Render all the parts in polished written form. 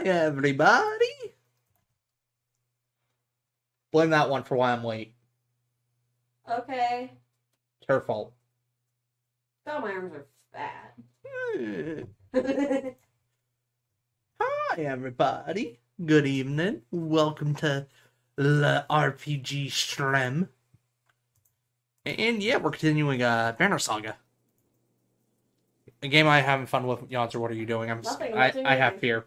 everybody. Blame that one for why I'm late. Okay. It's her fault. Oh, my arms are fat. Hi, everybody. Good evening. Welcome to the RPG Stream. And yeah, we're continuing Banner Saga. A game I having fun with. Yonzer, what are you doing? Nothing. I have fear.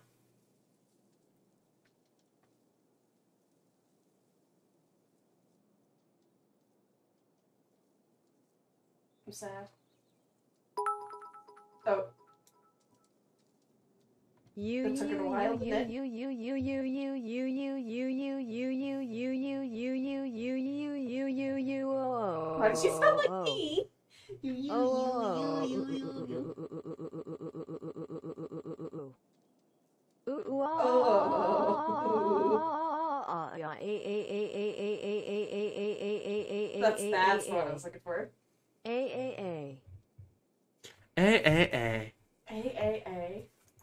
I'm sad. Oh. That took it a while, didn't it? Why does she sound like me? That's what I was looking for. A.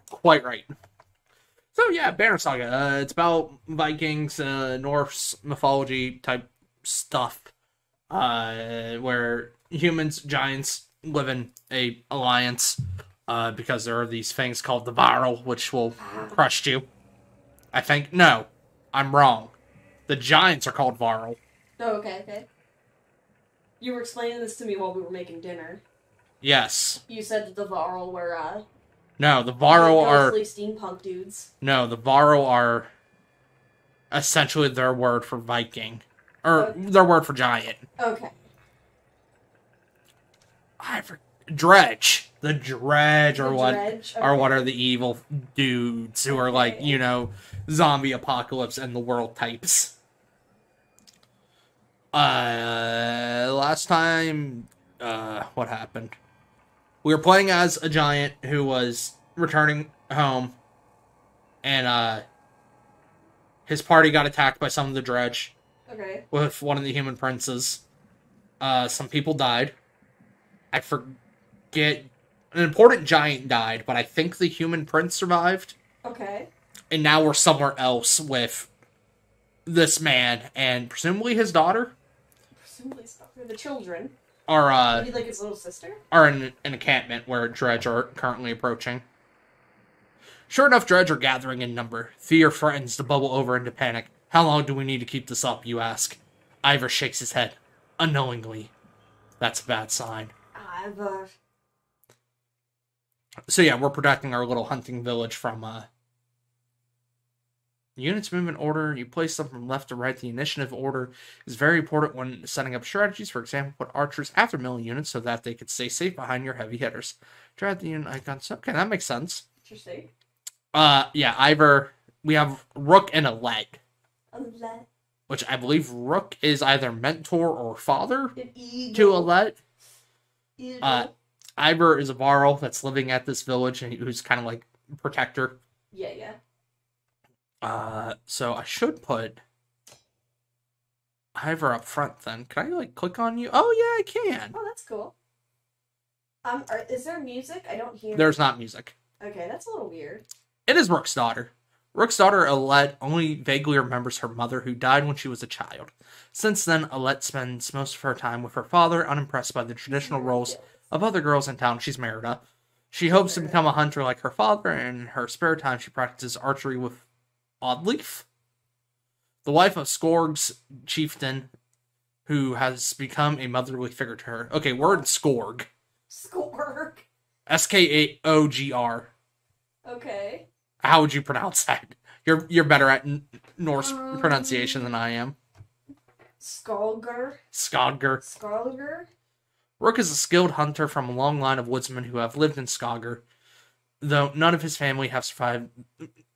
Quite right. So yeah, Banner Saga. It's about Vikings, Norse mythology type stuff, where humans, giants live in a alliance, because there are these things called the Varl, which will crush you. I think no, I'm wrong. The giants are called Varl. Oh, okay. You were explaining this to me while we were making dinner. Yes. You said that the Varl were, No, the Varl are... steampunk dudes. No, the Varl are essentially their word for Viking. Or their word for giant. Okay. Dredge. The Dredge are what Dredge? are what are the evil dudes who are like, zombie apocalypse and the world types. Last time, what happened? We were playing as a giant who was returning home, and, his party got attacked by some of the Dredge. Okay. With one of the human princes. Some people died. I forget... An important giant died, but I think the human prince survived. Okay. And now we're somewhere else with this man and presumably his daughter. The children. Are, maybe like his little sister? Are in an encampment where Dredge are currently approaching. Sure enough, Dredge are gathering in number. Fear threatens to bubble over into panic. How long do we need to keep this up, you ask? Ivor shakes his head, unknowingly. That's a bad sign. Ivor. So yeah, we're protecting our little hunting village from, units move in order. You place them from left to right. The initiative order is very important when setting up strategies. For example, put archers after melee units so that they could stay safe behind your heavy hitters. Try the unit icons. Okay, that makes sense. Interesting. Yeah, Ivor. We have Rook and Alette. Alette. Which I believe Rook is either mentor or father to Alette. Ivor is a Varl that's living at this village and who's kind of like protector. Yeah. So I should put Ivor up front then. Can I, click on you? Oh, yeah, I can. Oh, that's cool. Is there music? I don't hear... There's not music. Okay, that's a little weird. It is Rook's daughter. Rook's daughter, Alette, only vaguely remembers her mother who died when she was a child. Since then, Alette spends most of her time with her father, unimpressed by the traditional roles of other girls in town. She's Merida. She hopes to become a hunter like her father, and in her spare time she practices archery with Oddleaf, the wife of Skorg's chieftain, who has become a motherly figure to her. Okay, word Skorg. Skorg. Skaogr. Okay. How would you pronounce that? You're better at Norse pronunciation than I am. Skolger. Skogr. Rook is a skilled hunter from a long line of woodsmen who have lived in Skogr, though none of his family have survived.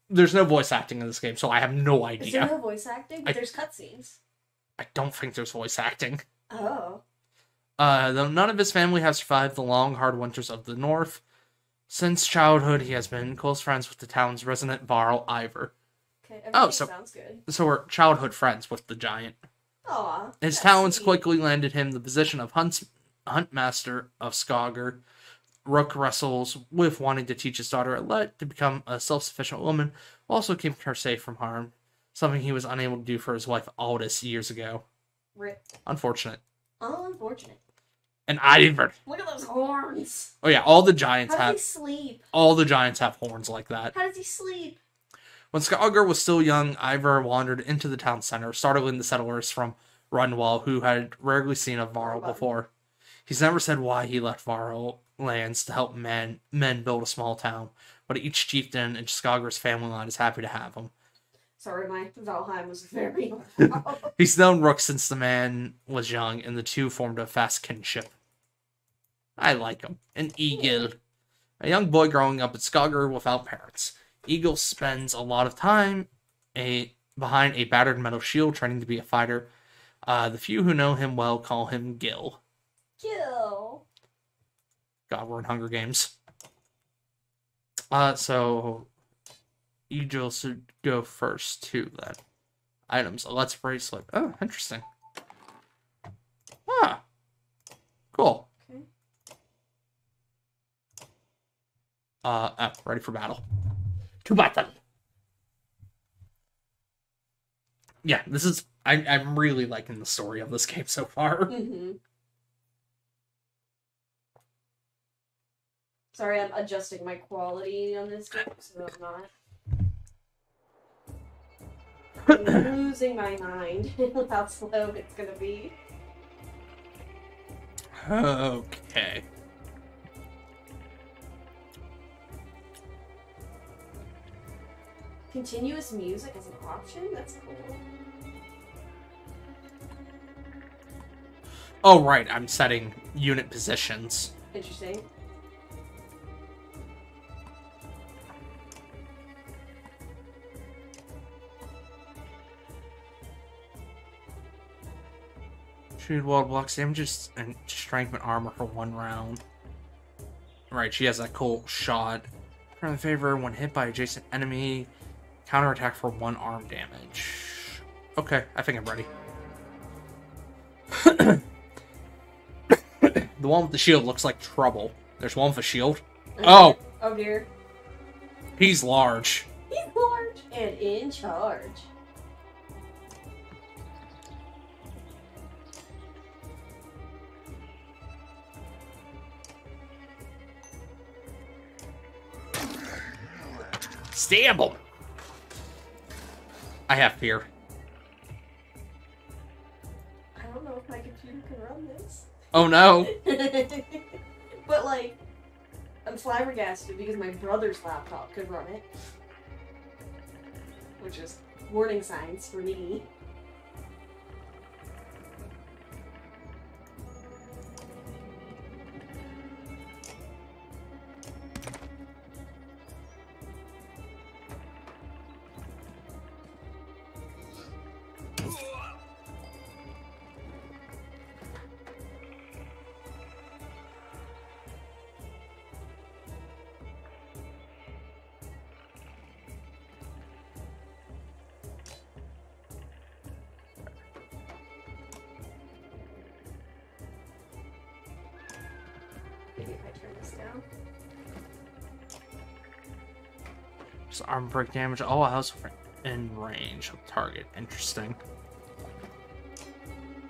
There's no voice acting in this game, so I have no idea. Is there no voice acting? But there's cutscenes. I don't think there's voice acting. Oh. Though none of his family has survived the long, hard winters of the North. Since childhood, he has been close friends with the town's resident Varl, Ivor. Okay, sounds good. So we're childhood friends with the giant. Aw. His talents quickly landed him the position of Huntmaster of Skogr. Rook wrestles with wanting to teach his daughter Alette to become a self-sufficient woman, while also keeping her safe from harm, something he was unable to do for his wife Aldous years ago. Rip. Unfortunate. Unfortunate. And Ivor. Look at those horns. Oh yeah, all the giants How have. does he sleep? All the giants have horns like that. How does he sleep? When Skogr was still young, Ivor wandered into the town center, startling the settlers from Runwell, who had rarely seen a Varl before. He's never said why he left Varl lands to help men build a small town, but each chieftain in Skogr's family line is happy to have him. Sorry, my Valheim was very He's known Rook since the man was young, and the two formed a fast kinship. I like him. An Eagle. A young boy growing up in Skogr without parents. Eagle spends a lot of time behind a battered metal shield training to be a fighter. The few who know him well call him Gil. Gil. God, we're in Hunger Games. So Eagle should go first too then. Items. Let's bracelet. Oh, interesting. Ah. Cool. Okay. Ready for battle. To battle. Yeah, this is... I'm really liking the story of this game so far. Mm-hmm. Sorry, I'm adjusting my quality on this game, so I'm not... I'm losing my mind how slow it's gonna be. Okay. Continuous music as an option? That's cool. Oh, right. I'm setting unit positions. Interesting. Shoot wall blocks damages and strength and armor for 1 round. Right, she has that cool shot. Turn in favor when hit by adjacent enemy. Counterattack for 1 arm damage. Okay, I think I'm ready. The one with the shield looks like trouble. There's one with a shield. Okay. Oh! Oh dear. He's large. He's large and in charge. Stab him! I have fear. I don't know if my computer can run this. Oh no! But like, I'm flabbergasted because my brother's laptop could run it. Which is warning signs for me. Maybe if I turn this down. Just arm break damage. All else in range of target. Interesting.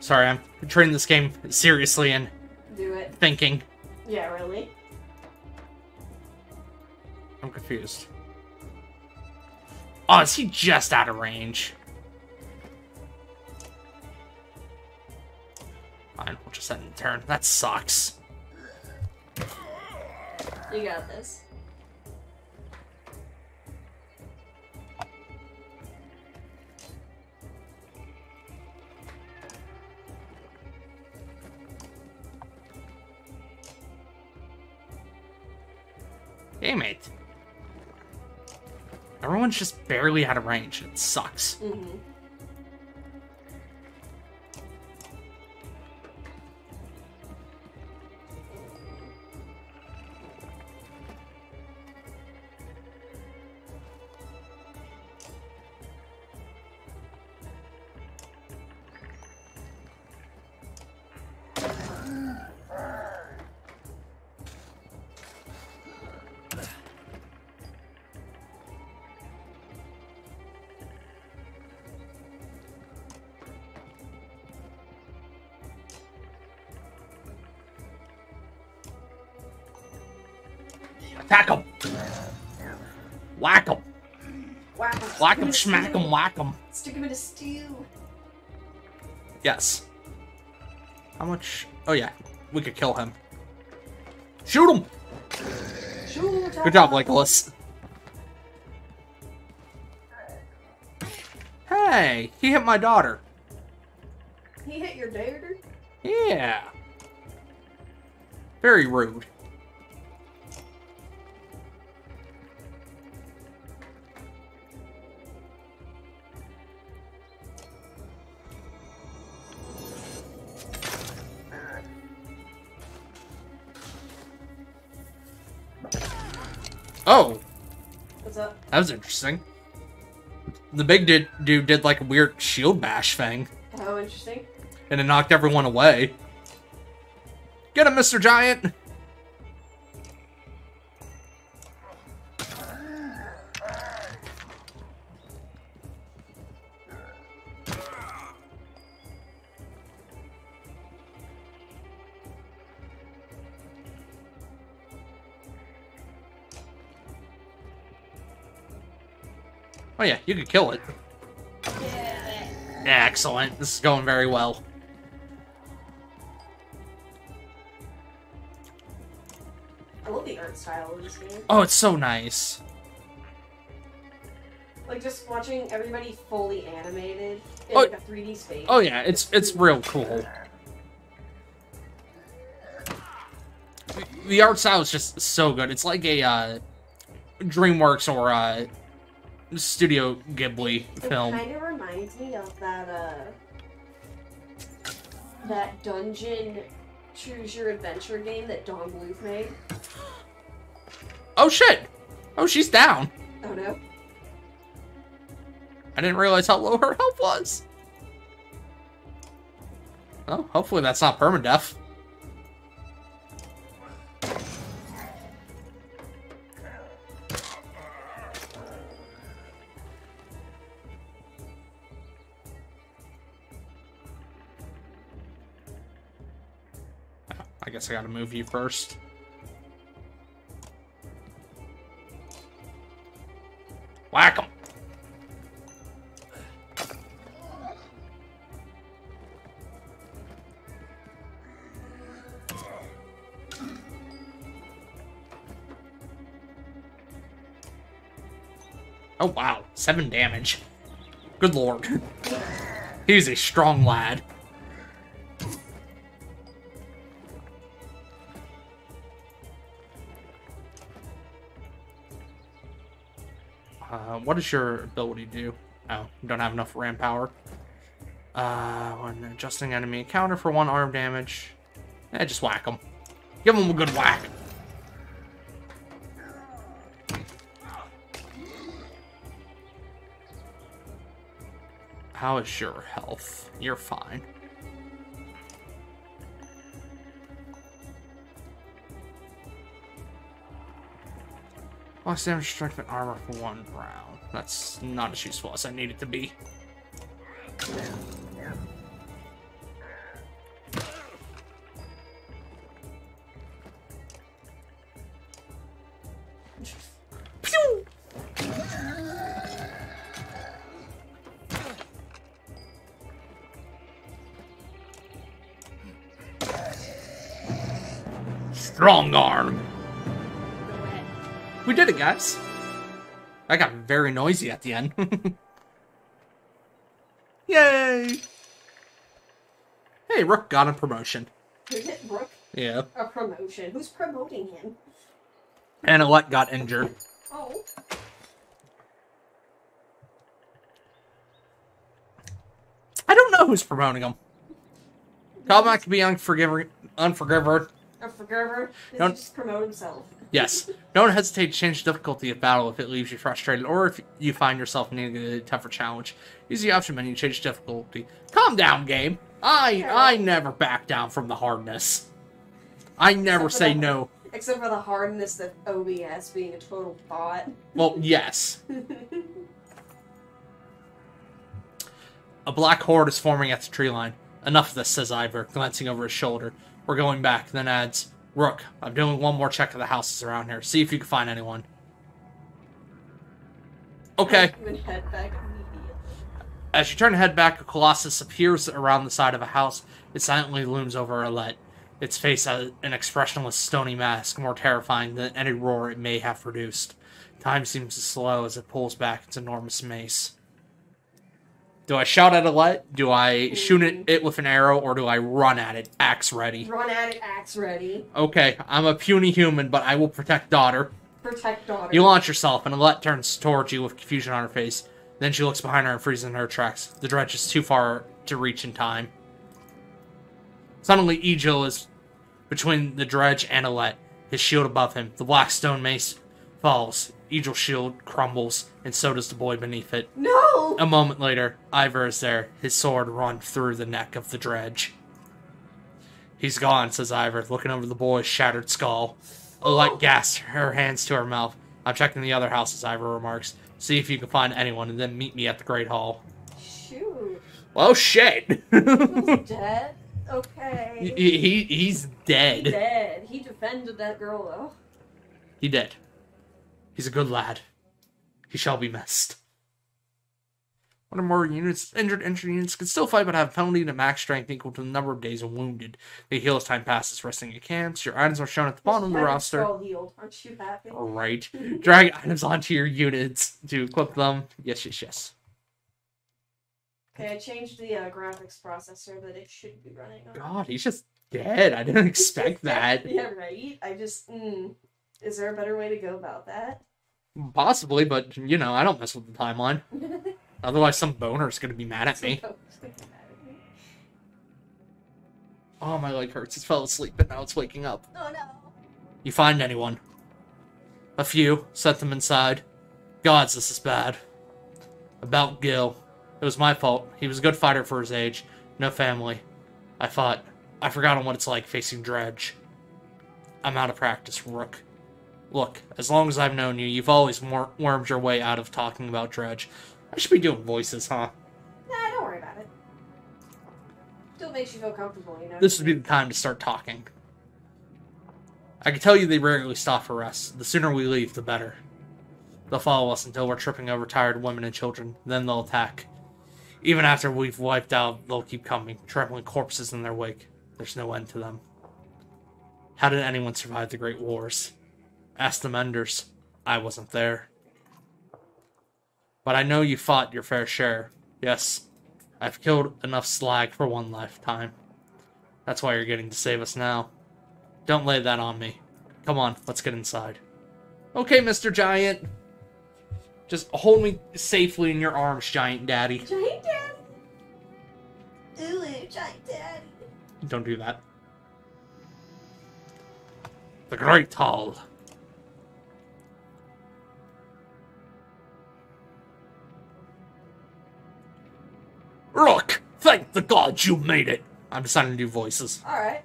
Sorry, I'm treating this game seriously and Do it. thinking. Yeah, really? I'm confused. Oh, is he just out of range? Fine, we'll just end the turn. That sucks. You got this. Damn it. Everyone's just barely out of range. It sucks. Mm-hmm. Attack him! Whack him! Whack him. Whack him, smack him, whack him. Stick him in a stew. Yes. How much? Oh yeah, we could kill him. Shoot him! Shoot. Good job, Nicholas. Hey, he hit my daughter. He hit your daughter? Yeah. Very rude. Oh, What's up? that was interesting. The big dude did like a weird shield bash thing, Oh, interesting. and it knocked everyone away. Get him, Mr. Giant! Oh yeah, you could kill it. Yeah. Excellent. This is going very well. I love the art style of this game. Oh, it's so nice. Like, just watching everybody fully animated in Oh. like a 3D space. Oh yeah, it's real cool. The art style is just so good. It's like a DreamWorks or Studio Ghibli film. It kind of reminds me of that dungeon choose your adventure game that Don Bluth made. Oh shit! Oh, she's down. Oh no. I didn't realize how low her health was. Oh, hopefully that's not permadeath. I guess I gotta move you first. Whack him! Oh wow, 7 damage. Good lord. He's a strong lad. What does your ability do? Oh, you don't have enough ram power. When adjusting enemy encounter for 1 arm damage. Just whack him. Give him a good whack. How is your health? You're fine. Lost damage, strength, and armor for 1 round. That's not as useful as I need it to be. Pew! Strong arm. We did it, guys. I got very noisy at the end. Yay! Hey, Rook got a promotion. Who's it, Brooke? Yeah. A promotion. Who's promoting him? And Alette got injured. Oh. I don't know who's promoting him. Callback could be Unforgiver. A forgiver? Does Don't- he just promote himself? Yes. Don't hesitate to change the difficulty of battle if it leaves you frustrated, or if you find yourself needing a tougher challenge. Use the option menu to change difficulty. Calm down, game. I never back down from the hardness. I never Except for say the- no. Except for the hardness of OBS being a total bot. Well, yes. A black horde is forming at the tree line. Enough of this, says Ivor, glancing over his shoulder. We're going back, then adds, Rook, I'm doing one more check of the houses around here. See if you can find anyone. Okay. I'm gonna head back immediately. As you turn to head back, a colossus appears around the side of a house. It silently looms over Alette. Its face has an expressionless, stony mask, more terrifying than any roar it may have produced. Time seems to slow as it pulls back its enormous mace. Do I shout at Alette? Do I shoot it with an arrow? Or do I run at it, axe ready? Run at it, axe ready. Okay, I'm a puny human, but I will protect daughter. Protect daughter. You launch yourself, and Alette turns towards you with confusion on her face. Then she looks behind her and freezes in her tracks. The dredge is too far to reach in time. Suddenly, Egil is between the dredge and Alette, his shield above him. The black stone mace falls. Egil's shield crumbles, and so does the boy beneath it. No! A moment later, Ivar is there, his sword run through the neck of the dredge. He's gone, says Ivar, looking over the boy's shattered skull. Alette gasps, her hands to her mouth. I'm checking the other houses, Ivar remarks. See if you can find anyone, and then meet me at the Great Hall. Shoot. Well, shit. He's dead? Okay. He's dead. He's dead. He defended that girl, though. He did. He's a good lad. He shall be missed. One or more units, injured units, can still fight but have a penalty to max strength equal to the number of days wounded. They heal as time passes, resting in camps. Your items are shown at the bottom of the roster. All healed. Aren't you happy? Alright. Drag items onto your units to equip them. Yes. Okay, I changed the graphics processor that it should be running on. God, he's just dead. I didn't expect that. Yeah, right? I just, is there a better way to go about that? Possibly, but, I don't mess with the timeline. Otherwise, some boner's gonna be mad at me. Oh, my leg hurts. It fell asleep, but now it's waking up. Oh, no. You find anyone? A few. Set them inside. Gods, this is bad. About Gil. It was my fault. He was a good fighter for his age. No family. I've forgotten what it's like facing Dredge. I'm out of practice, Rook. Look, as long as I've known you, you've always wormed your way out of talking about Dredge. I should be doing voices, huh? Nah, don't worry about it. Still makes you feel comfortable, This would be the time to start talking. I can tell you they rarely stop for rest. The sooner we leave, the better. They'll follow us until we're tripping over tired women and children. Then they'll attack. Even after we've wiped out, they'll keep coming, trampling corpses in their wake. There's no end to them. How did anyone survive the Great Wars? Ask the Menders. I wasn't there. But I know you fought your fair share. Yes, I've killed enough slag for one lifetime. That's why you're getting to save us now. Don't lay that on me. Come on, let's get inside. Okay, Mr. Giant. Just hold me safely in your arms, Giant Daddy. Giant Daddy? Ooh, Giant Daddy. Don't do that. The Great Hall. Look! Thank the gods you made it! I'm deciding to do voices. Alright.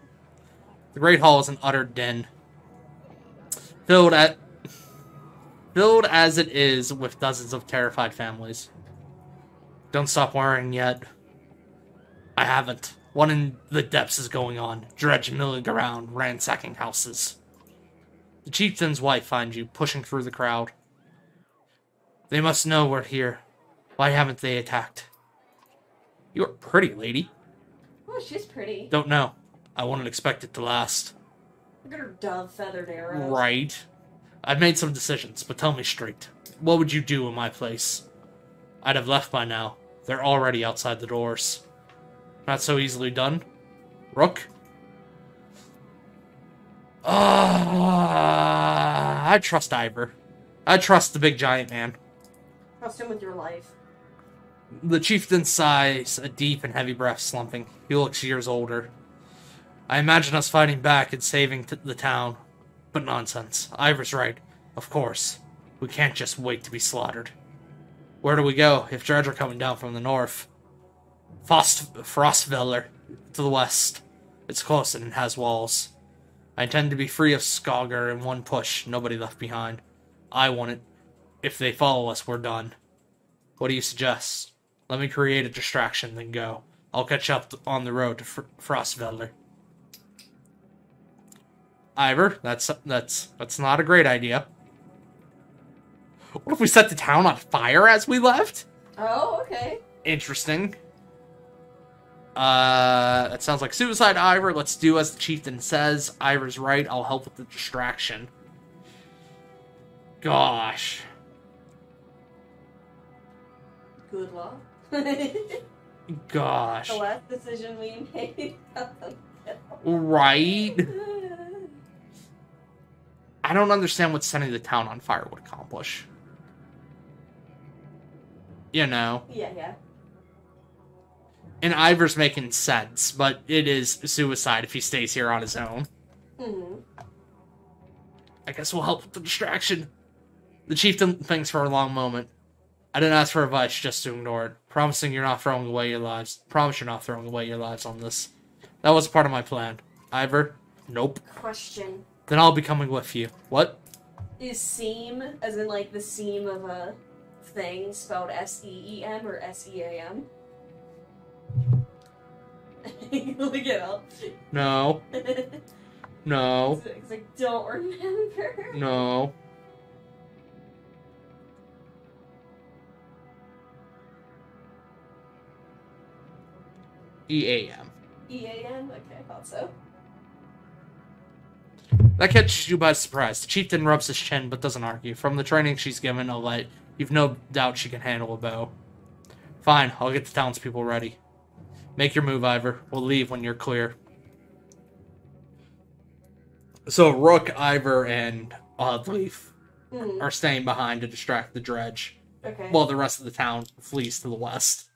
The Great Hall is an utter den. Filled as it is with dozens of terrified families. Don't stop worrying yet. I haven't. One in the depths is going on. Dredge milling around, ransacking houses. The chieftain's wife finds you, pushing through the crowd. They must know we're here. Why haven't they attacked? You're pretty, lady. Oh, she's pretty. Don't know. I wouldn't expect it to last. Look at her dove feathered arrows. Right. I've made some decisions, but tell me straight. What would you do in my place? I'd have left by now. They're already outside the doors. Not so easily done. Rook? I trust Ivor. I trust the big giant man. Trust him with your life. The chieftain sighs, a deep and heavy breath slumping. He looks years older. I imagine us fighting back and saving the town. But nonsense. Ivor's right. Of course. We can't just wait to be slaughtered. Where do we go if Dredge are coming down from the north? Frostveller, to the west. It's close and it has walls. I intend to be free of Skogger in one push, nobody left behind. I want it. If they follow us, we're done. What do you suggest? Let me create a distraction, then go. I'll catch up on the road to Frostveller. Ivor, that's not a great idea. What if we set the town on fire as we left? Oh, okay. Interesting. That sounds like suicide, Ivor. Let's do as the chieftain says. Ivor's right. I'll help with the distraction. Gosh. Good luck. Gosh. The last decision we made. Right? I don't understand what setting the town on fire would accomplish. You know. Yeah. And Ivor's making sense, but it is suicide if he stays here on his own. Mm-hmm. I guess we'll help with the distraction. The chieftain thinks for a long moment. I didn't ask for advice, just to ignore it. Promising you're not throwing away your lives. Promise you're not throwing away your lives on this. That was part of my plan. Ivor? Nope. Question. Then I'll be coming with you. What? Is seam, as in like the seam of a thing, spelled S-E-E-M or S-E-A-M? Look it up. No. No. Because I don't remember. No. E-A-M. E-A-M? Okay, I thought so. That catches you by surprise. The chieftain rubs his chin, but doesn't argue. From the training she's given, Alette, you've no doubt she can handle a bow. Fine, I'll get the townspeople ready. Make your move, Ivor. We'll leave when you're clear. So Rook, Ivor, and Oddleaf are staying behind to distract the dredge, Okay. while the rest of the town flees to the west.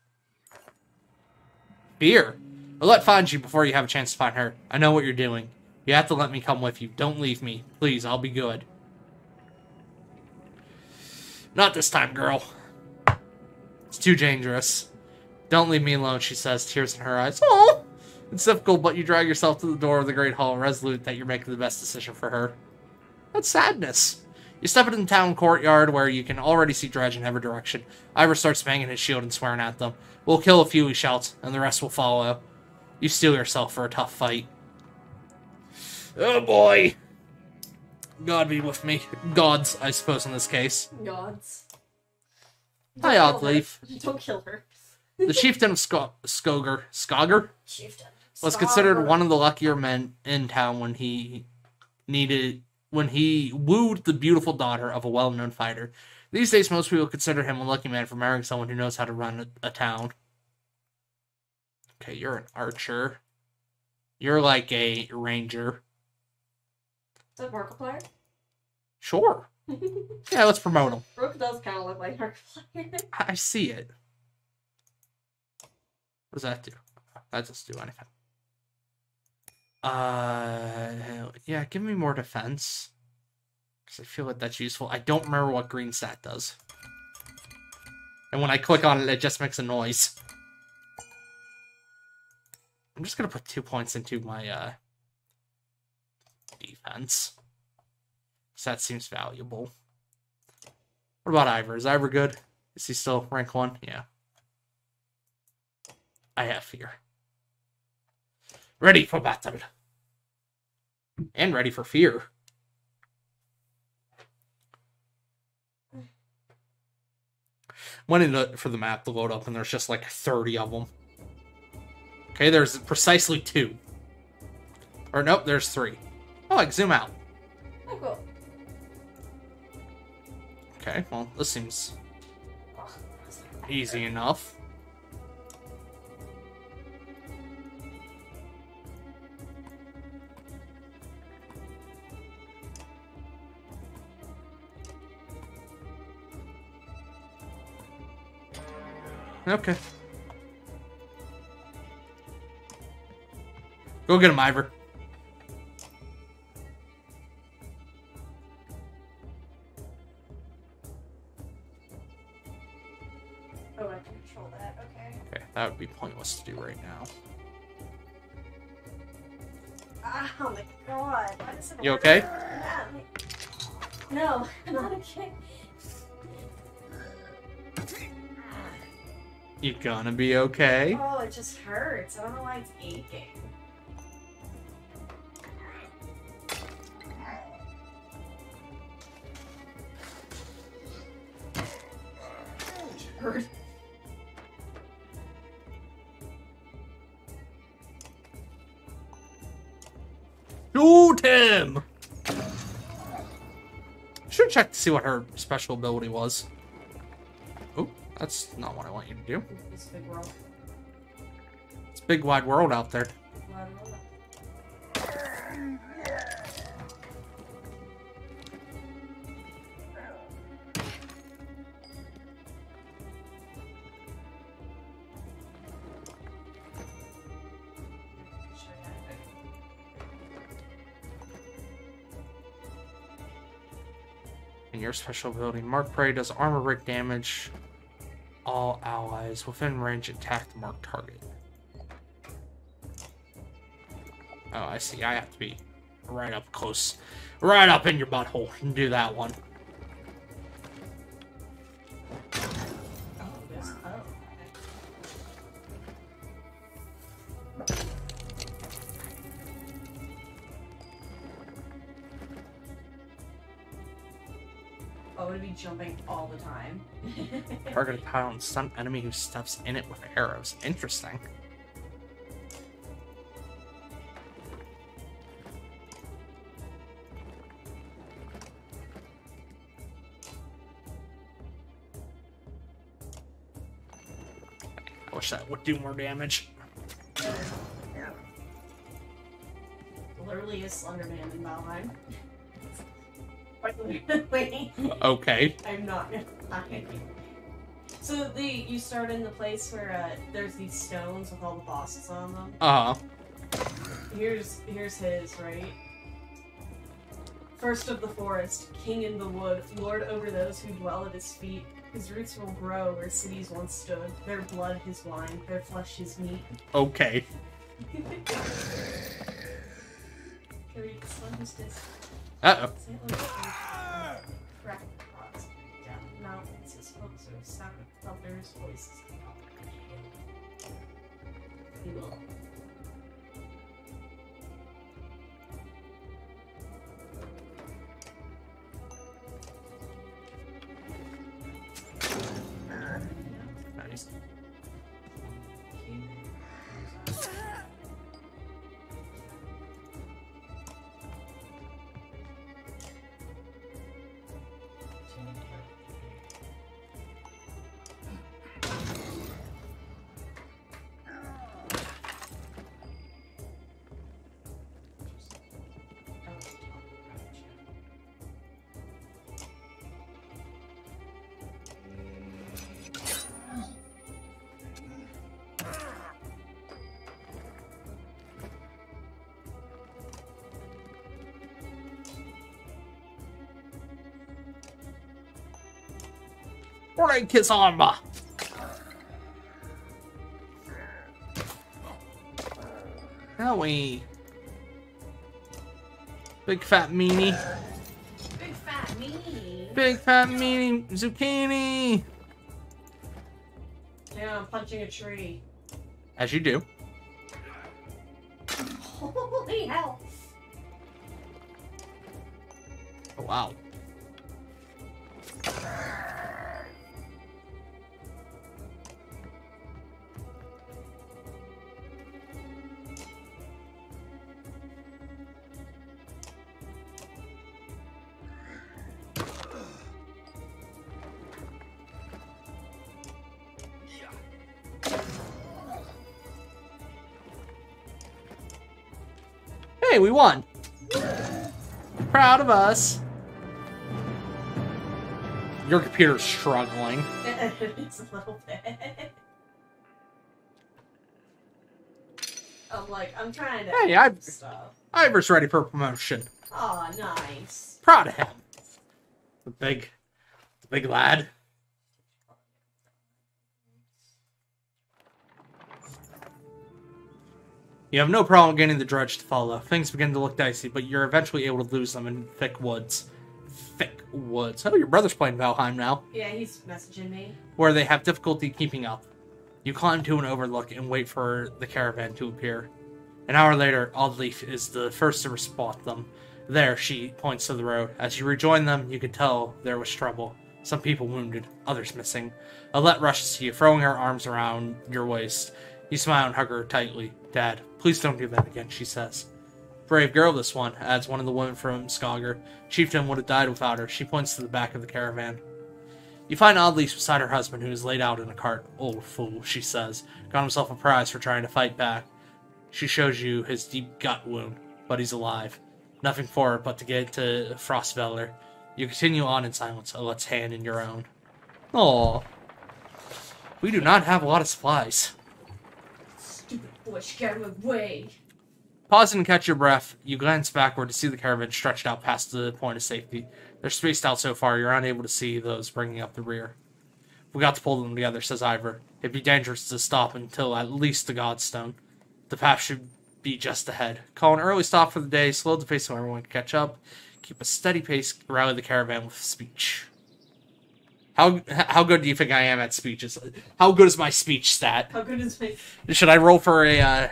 Fear! Alette finds you before you have a chance to find her. I know what you're doing. You have to let me come with you. Don't leave me. Please, I'll be good. Not this time, girl. It's too dangerous. Don't leave me alone, she says, tears in her eyes. Oh, it's difficult, but you drag yourself to the door of the Great Hall, resolute that you're making the best decision for her. That's sadness. You step into the town courtyard where you can already see dredge in every direction. Ivor starts banging his shield and swearing at them. We'll kill a few, he shouts, and the rest will follow. You steel yourself for a tough fight. Oh boy. God be with me. Gods, I suppose, in this case. Gods. Hi, Oddleaf. Don't kill her. The chieftain of Skogger, Chieftain. was considered one of the luckier men in town when he wooed the beautiful daughter of a well-known fighter. These days, most people consider him a lucky man for marrying someone who knows how to run a town. Okay, you're an archer. You're like a ranger. Is that Markiplier? Sure. Yeah, let's promote him. Rook does kind of look like Markiplier. I see it. What does that do? That doesn't do anything. Yeah, give me more defense. Because I feel like that's useful. I don't remember what green stat does. And when I click on it, it just makes a noise. I'm just going to put 2 points into my defense. Because that seems valuable. What about Ivor? Is Ivor good? Is he still rank 1? Yeah. I have fear. Ready for battle. And ready for fear. Went in for the map to load up, and there's just like 30 of them. Okay, there's precisely 2. Or nope, there's 3. Oh, I can zoom out. Oh, cool. Okay, well, this seems easy enough. Okay. Go get him, Ivor. Oh, I can control that. Okay. Okay, that would be pointless to do right now. Oh my god. Why does it You okay? No, I'm not okay. You gonna be okay? Oh, it just hurts. I don't know why it's aching. Bird. Shoot him! Should check to see what her special ability was. Oh, that's not what I want you to do. It's a big world. It's a big wide world out there. Big wide world. In your special ability, Mark Prey does armor break damage. All allies within range attack the marked target. Oh, I see. I have to be right up close. Right up in your butthole and do that one. Oh, this. Oh. Oh, would it be jumping all the time? Target a pile and stun enemy who steps in it with arrows. Interesting. I wish that would do more damage. Literally is Slenderman in Valheim. Literally. Okay. I'm not gonna lie. So you start in the place where there's these stones with all the bosses on them. Here's his, right? First of the forest, king in the wood, lord over those who dwell at his feet. His roots will grow where cities once stood. Their blood his wine, their flesh his meat. Okay. Uh-oh. Crack across down mountains, his hooks are sound of thunder's voices. He will. Nice. Alright, kiss armor. Howie. Big fat meanie. Big fat meanie. Big fat meanie zucchini. Yeah, I'm punching a tree. As you do. Holy hell. Oh, wow. Hey, we won. Proud of us. Your computer's struggling. It's a little bit. I'm trying to. Hey, stuff. Ivor's ready for promotion. Aw, nice. Proud of him. The big lad. You have no problem getting the Drudge to follow. Things begin to look dicey, but you're eventually able to lose them in thick woods. Thick woods. Oh, your brother's playing Valheim now. Yeah, he's messaging me. Where they have difficulty keeping up. You climb to an overlook and wait for the caravan to appear. An hour later, Oddleaf is the first to spot them. There, she points to the road. As you rejoin them, you can tell there was trouble. Some people wounded, others missing. Alette rushes to you, throwing her arms around your waist. You smile and hug her tightly. Dad, please don't do that again, she says. Brave girl, this one, adds one of the women from Skogger. Chieftain would have died without her. She points to the back of the caravan. You find Oddleif beside her husband, who is laid out in a cart. Old fool, she says. Got himself a prize for trying to fight back. She shows you his deep gut wound, but he's alive. Nothing for it but to get to Frostveller. You continue on in silence, Alette's hand in your own. Aww. We do not have a lot of supplies. Stupid bush, get away. Pausing to catch your breath, you glance backward to see the caravan stretched out past the point of safety. They're spaced out so far you're unable to see those bringing up the rear. We got to pull them together, says Ivor. It'd be dangerous to stop until at least the Godstone. The path should be just ahead. Call an early stop for the day, slow the pace so everyone can catch up. Keep a steady pace, rally the caravan with speech. How good do you think I am at speeches? How good is my speech stat? How good is my... Should I roll for a,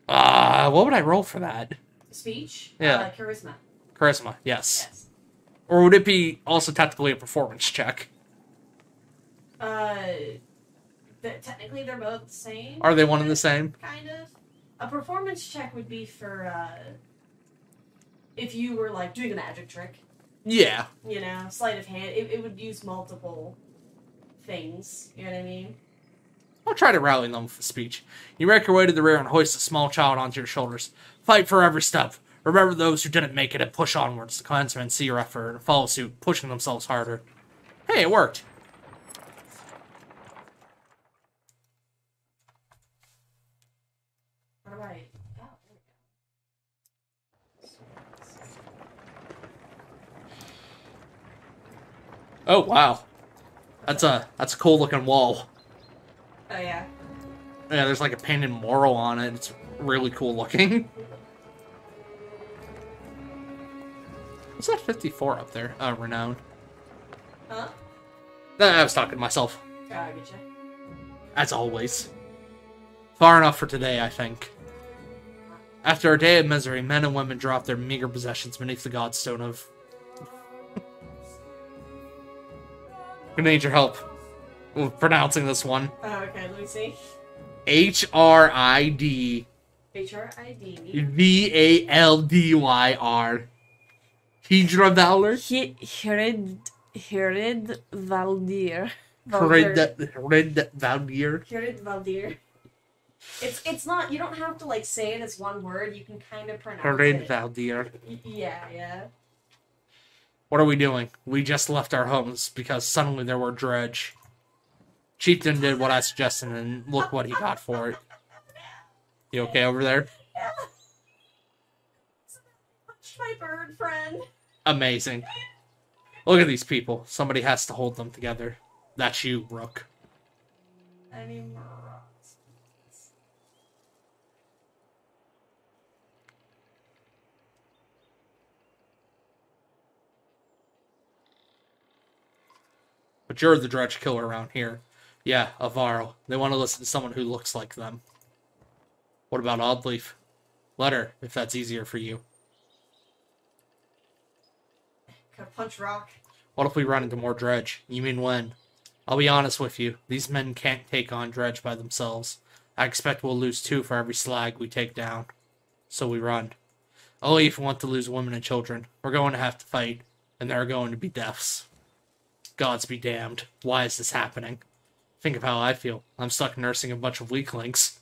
what would I roll for that? Speech? Yeah. Charisma. Charisma, yes. Yes. Or would it be also technically a performance check? Technically they're both the same. Are they one and the same? Kind of. A performance check would be for, if you were, like, doing a magic trick. Yeah. You know, sleight of hand. It would use multiple things. You know what I mean? I'll try to rally them with the speech. You make your way to the rear and hoist a small child onto your shoulders. Fight for every step. Remember those who didn't make it and push onwards. The clansmen see your effort and follow suit, pushing themselves harder. Hey, it worked. Alright. Oh, Oh, wow. That's a cool looking wall. oh yeah. Yeah, there's like a painted mural on it. It's really cool looking. What's that 54 up there? Renown. Huh? I was talking to myself. Oh, I get you. As always. Far enough for today, I think. After a day of misery, men and women drop their meager possessions beneath the Godstone of... I need your help with pronouncing this one. Oh, okay, let me see. H-R-I-D... H-R-I-D... V-A-L-D-Y-R. Hydra Valor? Hirid Valdir. Red Valdir. Hirid Valdir. It's not, you don't have to, like, say it as one word, you can kind of pronounce Red it. Valdir. Yeah. What are we doing? We just left our homes because suddenly there were dredge. Chieftain did what I suggested and look what he got for it. You okay over there? Yeah. My bird friend. Amazing. Look at these people. Somebody has to hold them together. That's you, Rook. Any more rocks? But you're the dredge killer around here. Yeah, Avaro. They want to listen to someone who looks like them. What about Oddleif? Let her, if that's easier for you. Can I punch rock? What if we run into more dredge? You mean when? I'll be honest with you. These men can't take on dredge by themselves. I expect we'll lose 2 for every slag we take down. So we run. I'll even want to lose women and children. We're going to have to fight, and there are going to be deaths. Gods be damned. Why is this happening? Think of how I feel. I'm stuck nursing a bunch of weaklings.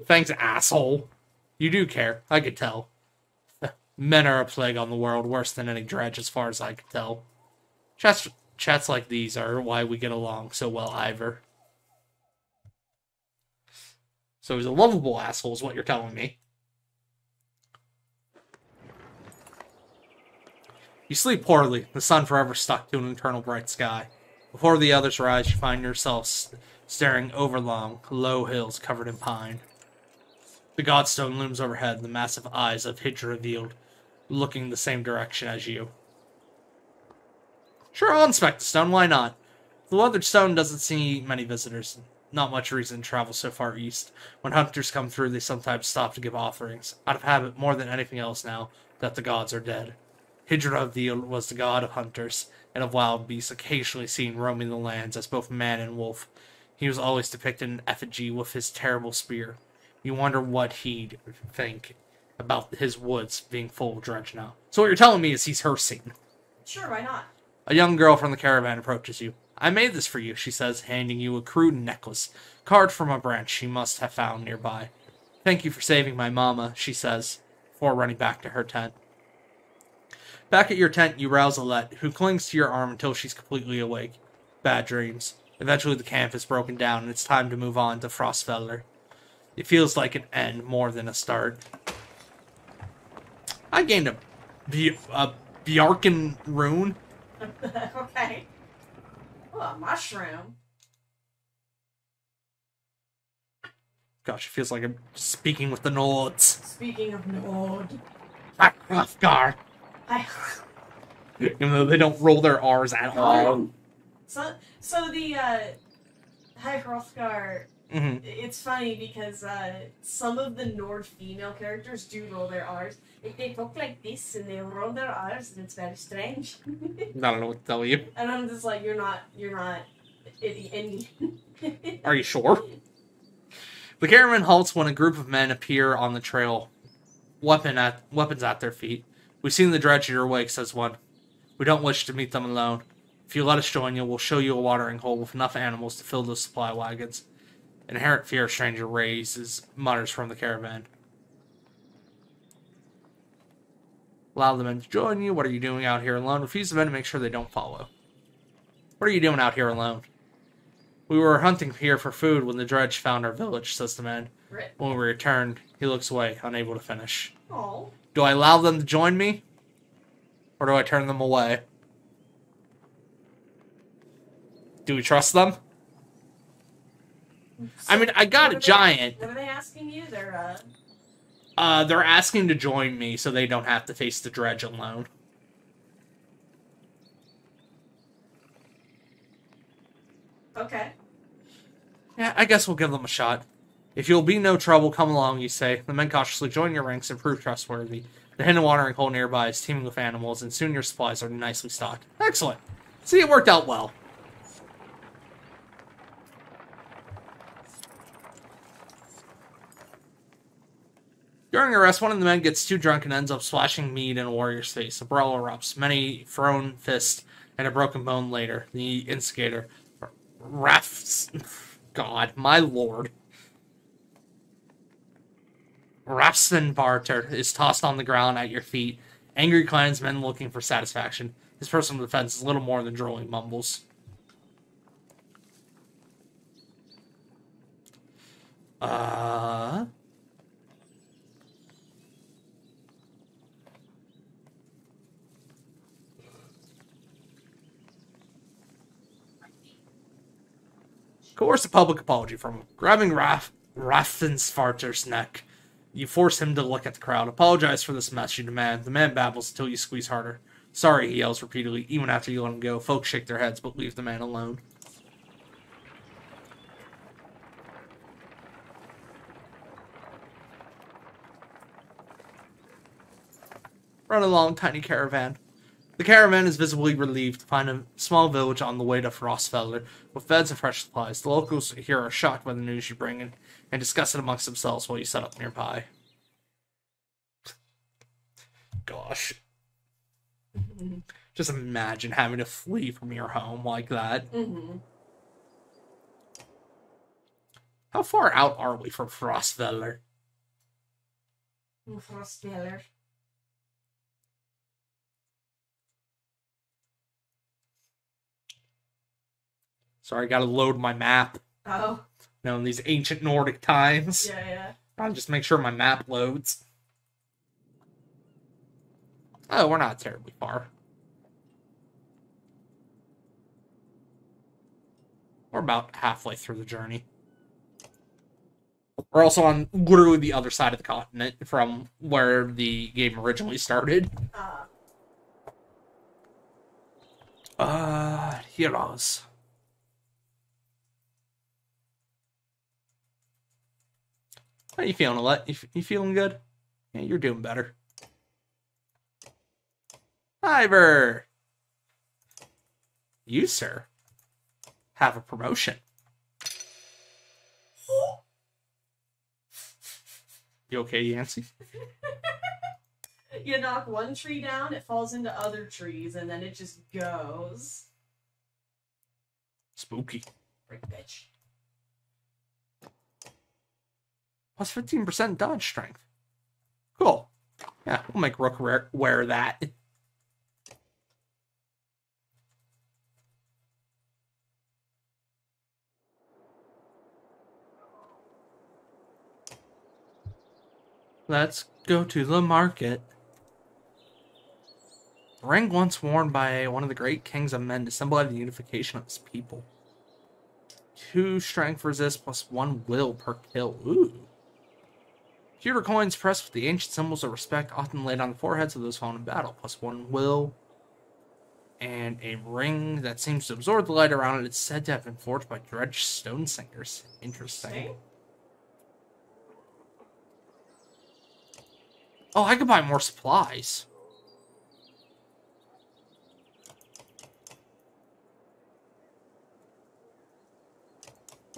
Thanks, asshole. You do care. I could tell. Men are a plague on the world, worse than any dredge as far as I could tell. Chats like these are why we get along so well, Ivor. So he's a lovable asshole is what you're telling me. You sleep poorly, the sun forever stuck to an eternal bright sky. Before the others rise, you find yourself staring over long, low hills covered in pine. The Godstone looms overhead, the massive eyes of Hydra revealed, looking the same direction as you. Sure, I'll inspect the stone, why not? The weathered stone doesn't see many visitors. Not much reason to travel so far east. When hunters come through, they sometimes stop to give offerings. Out of habit more than anything else now that the gods are dead. Hydra was the god of hunters and of wild beasts, occasionally seen roaming the lands as both man and wolf. He was always depicted in effigy with his terrible spear. You wonder what he'd think about his woods being full of dredge now. So what you're telling me is he's her scene. Sure, why not? A young girl from the caravan approaches you. I made this for you, she says, handing you a crude necklace, carved from a branch she must have found nearby. Thank you for saving my mama, she says, before running back to her tent. Back at your tent, you rouse Alette, who clings to your arm until she's completely awake. Bad dreams. Eventually the camp is broken down, and it's time to move on to Frostfelder. It feels like an end more than a start. I gained a Bjarken rune. Okay. Oh, a mushroom. Gosh, it feels like I'm speaking with the Nords. Speaking of Nord. Hrothgar. Even though they don't roll their R's at all. So the Hi Hrothgar. It's funny because some of the Nord female characters do roll their R's. They talk like this and they roll their R's, and it's very strange. I don't know what to tell you. And I'm just like, you're not Indian. Are you sure? The caravan halts when a group of men appear on the trail, weapons at their feet. We've seen the dredge in your wake, says one. We don't wish to meet them alone. If you let us join you, we'll show you a watering hole with enough animals to fill those supply wagons. Inherent fear of stranger raises mutters from the caravan. Allow the men to join you. What are you doing out here alone? Refuse the men to make sure they don't follow. What are you doing out here alone? We were hunting here for food when the dredge found our village, says the man. Rip. When we returned, he looks away, unable to finish. Oh. Do I allow them to join me? Or do I turn them away? Do we trust them? I mean, I got a giant. What are they asking you? They're asking to join me so they don't have to face the dredge alone. Okay. Yeah, I guess we'll give them a shot. If you'll be no trouble, come along, you say. The men cautiously join your ranks and prove trustworthy. The hidden watering hole nearby is teeming with animals, and soon your supplies are nicely stocked. Excellent. See, it worked out well. During a rest, one of the men gets too drunk and ends up splashing mead in a warrior's face. A brawl erupts, many thrown fists, and a broken bone later. The instigator, God, my lord. Rafsenbarter is tossed on the ground at your feet. Angry clansmen looking for satisfaction. His personal defense is little more than drooling mumbles. Coerce a public apology from him. Grabbing Rafensfarter's neck, you force him to look at the crowd. Apologize for this mess, you demand. The man babbles until you squeeze harder. Sorry, he yells repeatedly. Even after you let him go, folks shake their heads but leave the man alone. Run along, tiny caravan. The caravan is visibly relieved to find a small village on the way to Frostfelder with beds and fresh supplies. The locals here are shocked by the news you bring in and discuss it amongst themselves while you set up nearby. Gosh. Just imagine having to flee from your home like that. How far out are we from Frostfelder? Frostfelder. Sorry, I gotta load my map. Oh. You know, in these ancient Nordic times. Yeah. I'll just make sure my map loads. Oh, we're not terribly far. We're about halfway through the journey. We're also on literally the other side of the continent from where the game originally started. Heroes. How you feeling, Alette? You feeling good? Yeah, you're doing better. Ivor! You, sir, have a promotion. You okay, Yancey? You knock one tree down, it falls into other trees, and then it just goes. Spooky. Freak bitch. Plus 15% dodge strength. Cool. Yeah, we'll make Rook wear that. Let's go to the market. The ring once worn by one of the great kings of men to symbolize the unification of his people. 2 strength resist plus 1 will per kill. Ooh. Pewter coins pressed with the ancient symbols of respect often laid on the foreheads of those fallen in battle. Plus 1 will. And a ring that seems to absorb the light around it. It's said to have been forged by dredged stone singers. Interesting. Oh, I could buy more supplies.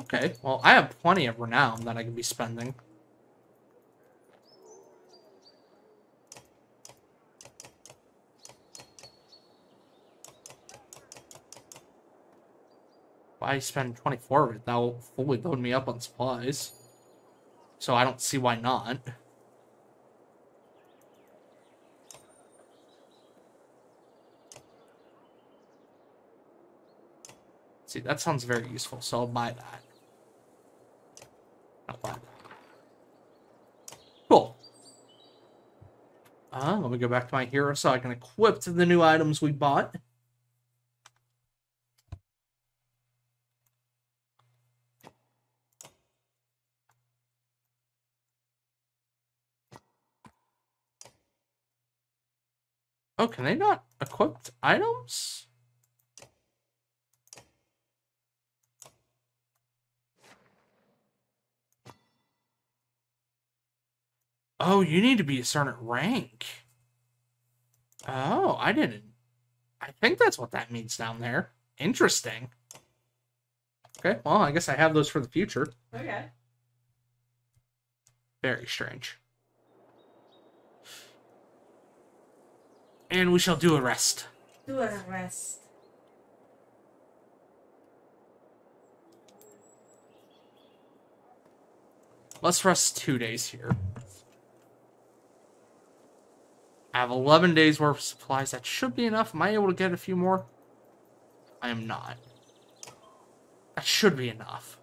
Okay, well, I have plenty of renown that I could be spending. If I spend 24 of it, that will fully load me up on supplies. So I don't see why not. See, that sounds very useful, so I'll buy that. I'll buy that. Cool. Let me go back to my hero so I can equip the new items we bought. Oh, can they not equip items? Oh, you need to be a certain rank. Oh, I didn't. I think that's what that means down there. Interesting. Okay, well, I guess I have those for the future. Okay. Very strange. And we shall do a rest. Do a rest. Let's rest 2 days here. I have 11 days worth of supplies. That should be enough. Am I able to get a few more? I am not. That should be enough.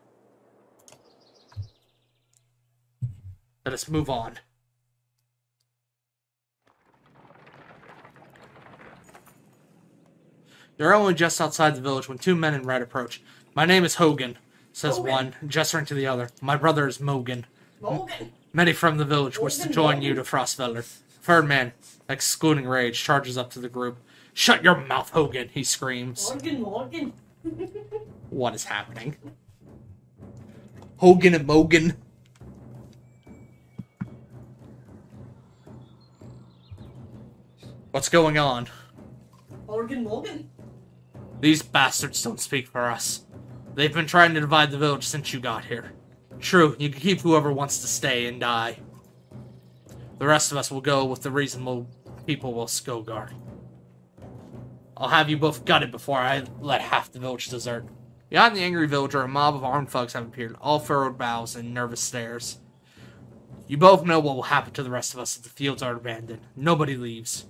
Let us move on. They're only just outside the village when 2 men in red approach. My name is Hogan, says one, gesturing to the other. My brother is Mogan. Morgan. Many from the village wish to join you to Frostfelder. Third man, excluding rage, charges up to the group. Shut your mouth, Hogan, he screams. Morgan. What is happening? Hogan and Mogan. What's going on? Morgan. These bastards don't speak for us. They've been trying to divide the village since you got here. True, you can keep whoever wants to stay and die. The rest of us will go with the reasonable people will Skogard. I'll have you both gutted before I let half the village desert. Beyond the angry villager, a mob of armed thugs have appeared, all furrowed bows and nervous stares. You both know what will happen to the rest of us if the fields are abandoned. Nobody leaves.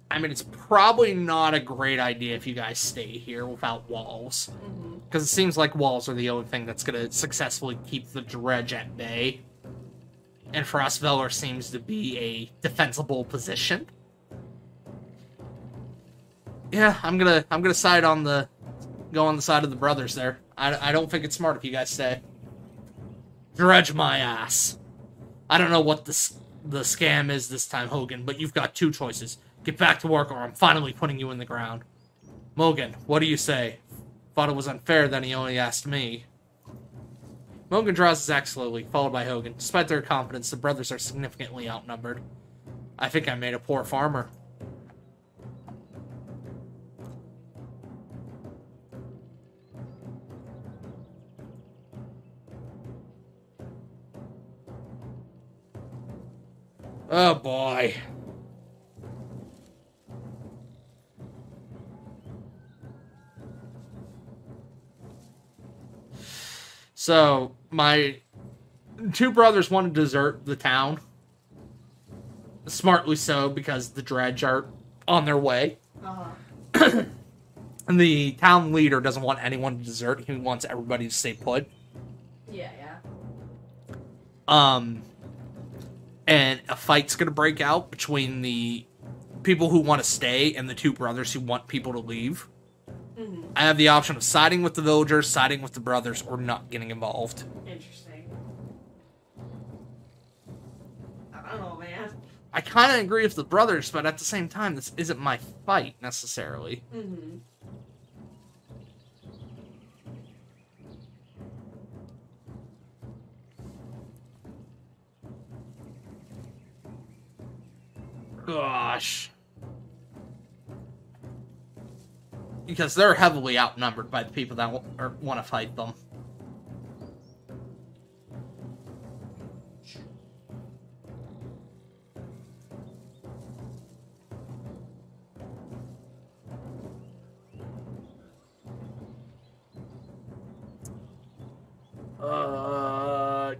I mean, it's probably not a great idea if you guys stay here without walls. Because it seems like walls are the only thing that's going to successfully keep the dredge at bay. And Frostfelder seems to be a defensible position. Yeah, I'm gonna side on the... go on the side of the brothers there. I don't think it's smart if you guys stay. Dredge my ass. I don't know what the scam is this time, Hogan, but you've got 2 choices. Get back to work or I'm finally putting you in the ground. Mogan, what do you say? Thought it was unfair that he only asked me. Mogan draws his axe slowly, followed by Hogan. Despite their confidence, the brothers are significantly outnumbered. I think I made a poor farmer. Oh boy. So, my two brothers want to desert the town. Smartly so, because the dredge are on their way. Uh-huh. And the town leader doesn't want anyone to desert. He wants everybody to stay put. Yeah. And a fight's going to break out between the people who want to stay and the two brothers who want people to leave. Mm-hmm. I have the option of siding with the villagers, siding with the brothers, or not getting involved. Interesting. I don't know, man. I kind of agree with the brothers, but at the same time, this isn't my fight, necessarily. Mm-hmm. Gosh. Because they're heavily outnumbered by the people that want to fight them.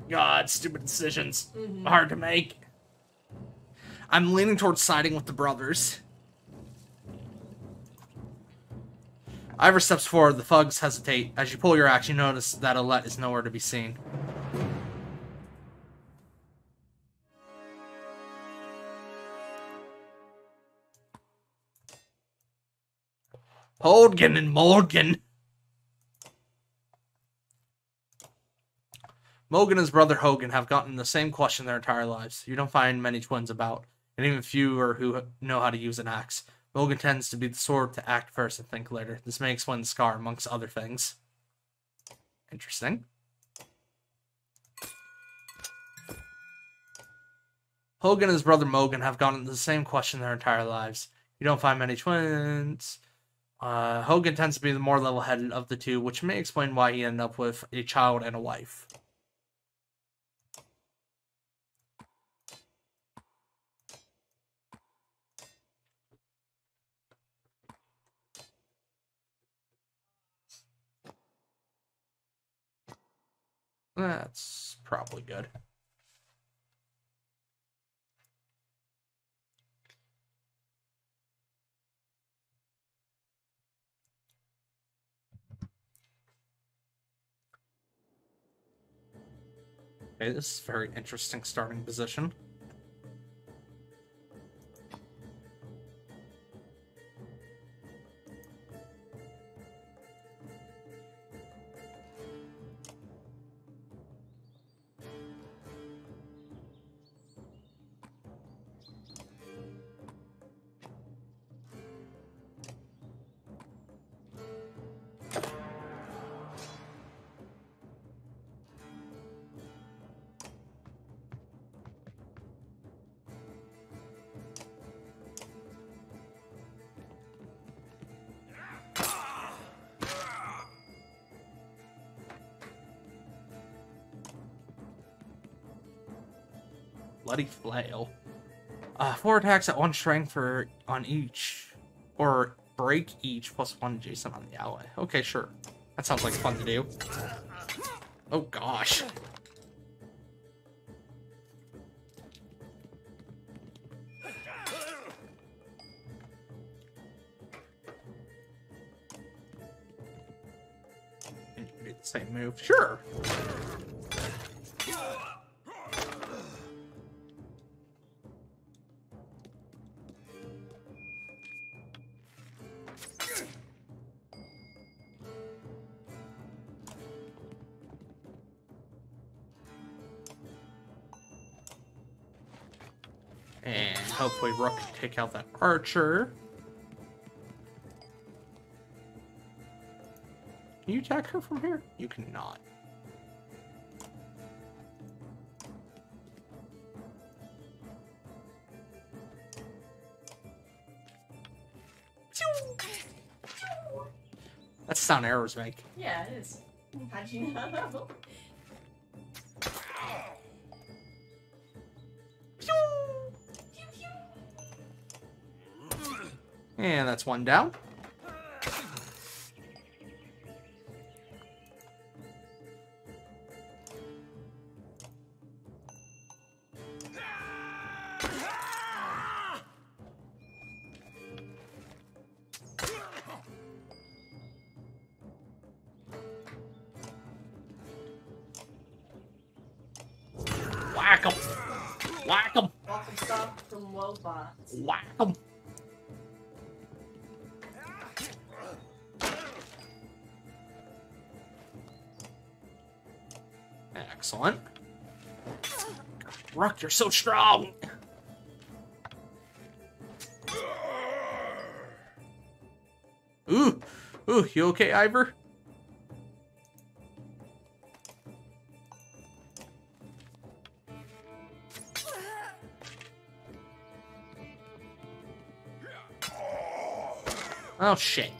God, stupid decisions. Mm-hmm. Hard to make. I'm leaning towards siding with the brothers. Ivor steps forward, the thugs hesitate. As you pull your axe, you notice that Alette is nowhere to be seen. Hogan and Morgan. Mogan and his brother Hogan have gotten the same question their entire lives. You don't find many twins about, and even fewer who know how to use an axe. Mogan tends to be the sort to act first and think later. This may explain the scar, amongst other things. Interesting. Hogan and his brother Mogan have gotten the same question their entire lives. You don't find many twins. Hogan tends to be the more level-headed of the two, which may explain why he ended up with a child and a wife. That's probably good. Okay, this is a very interesting starting position. Bloody flail. 4 attacks at 1 strength on each, or break each plus 1 adjacent on the ally. Okay, sure. That sounds like fun to do. Oh gosh. And you can do the same move. Sure. And hopefully Rook can take out that archer. Can you attack her from here? You cannot. sound arrows make. Yeah, it is. How'd you know? And that's one down. Whack 'em! Whack 'em! Welcome stop from Wobots. Whack 'em! Excellent. Rook, you're so strong! Ooh! Ooh, you okay, Ivor? Oh, shit.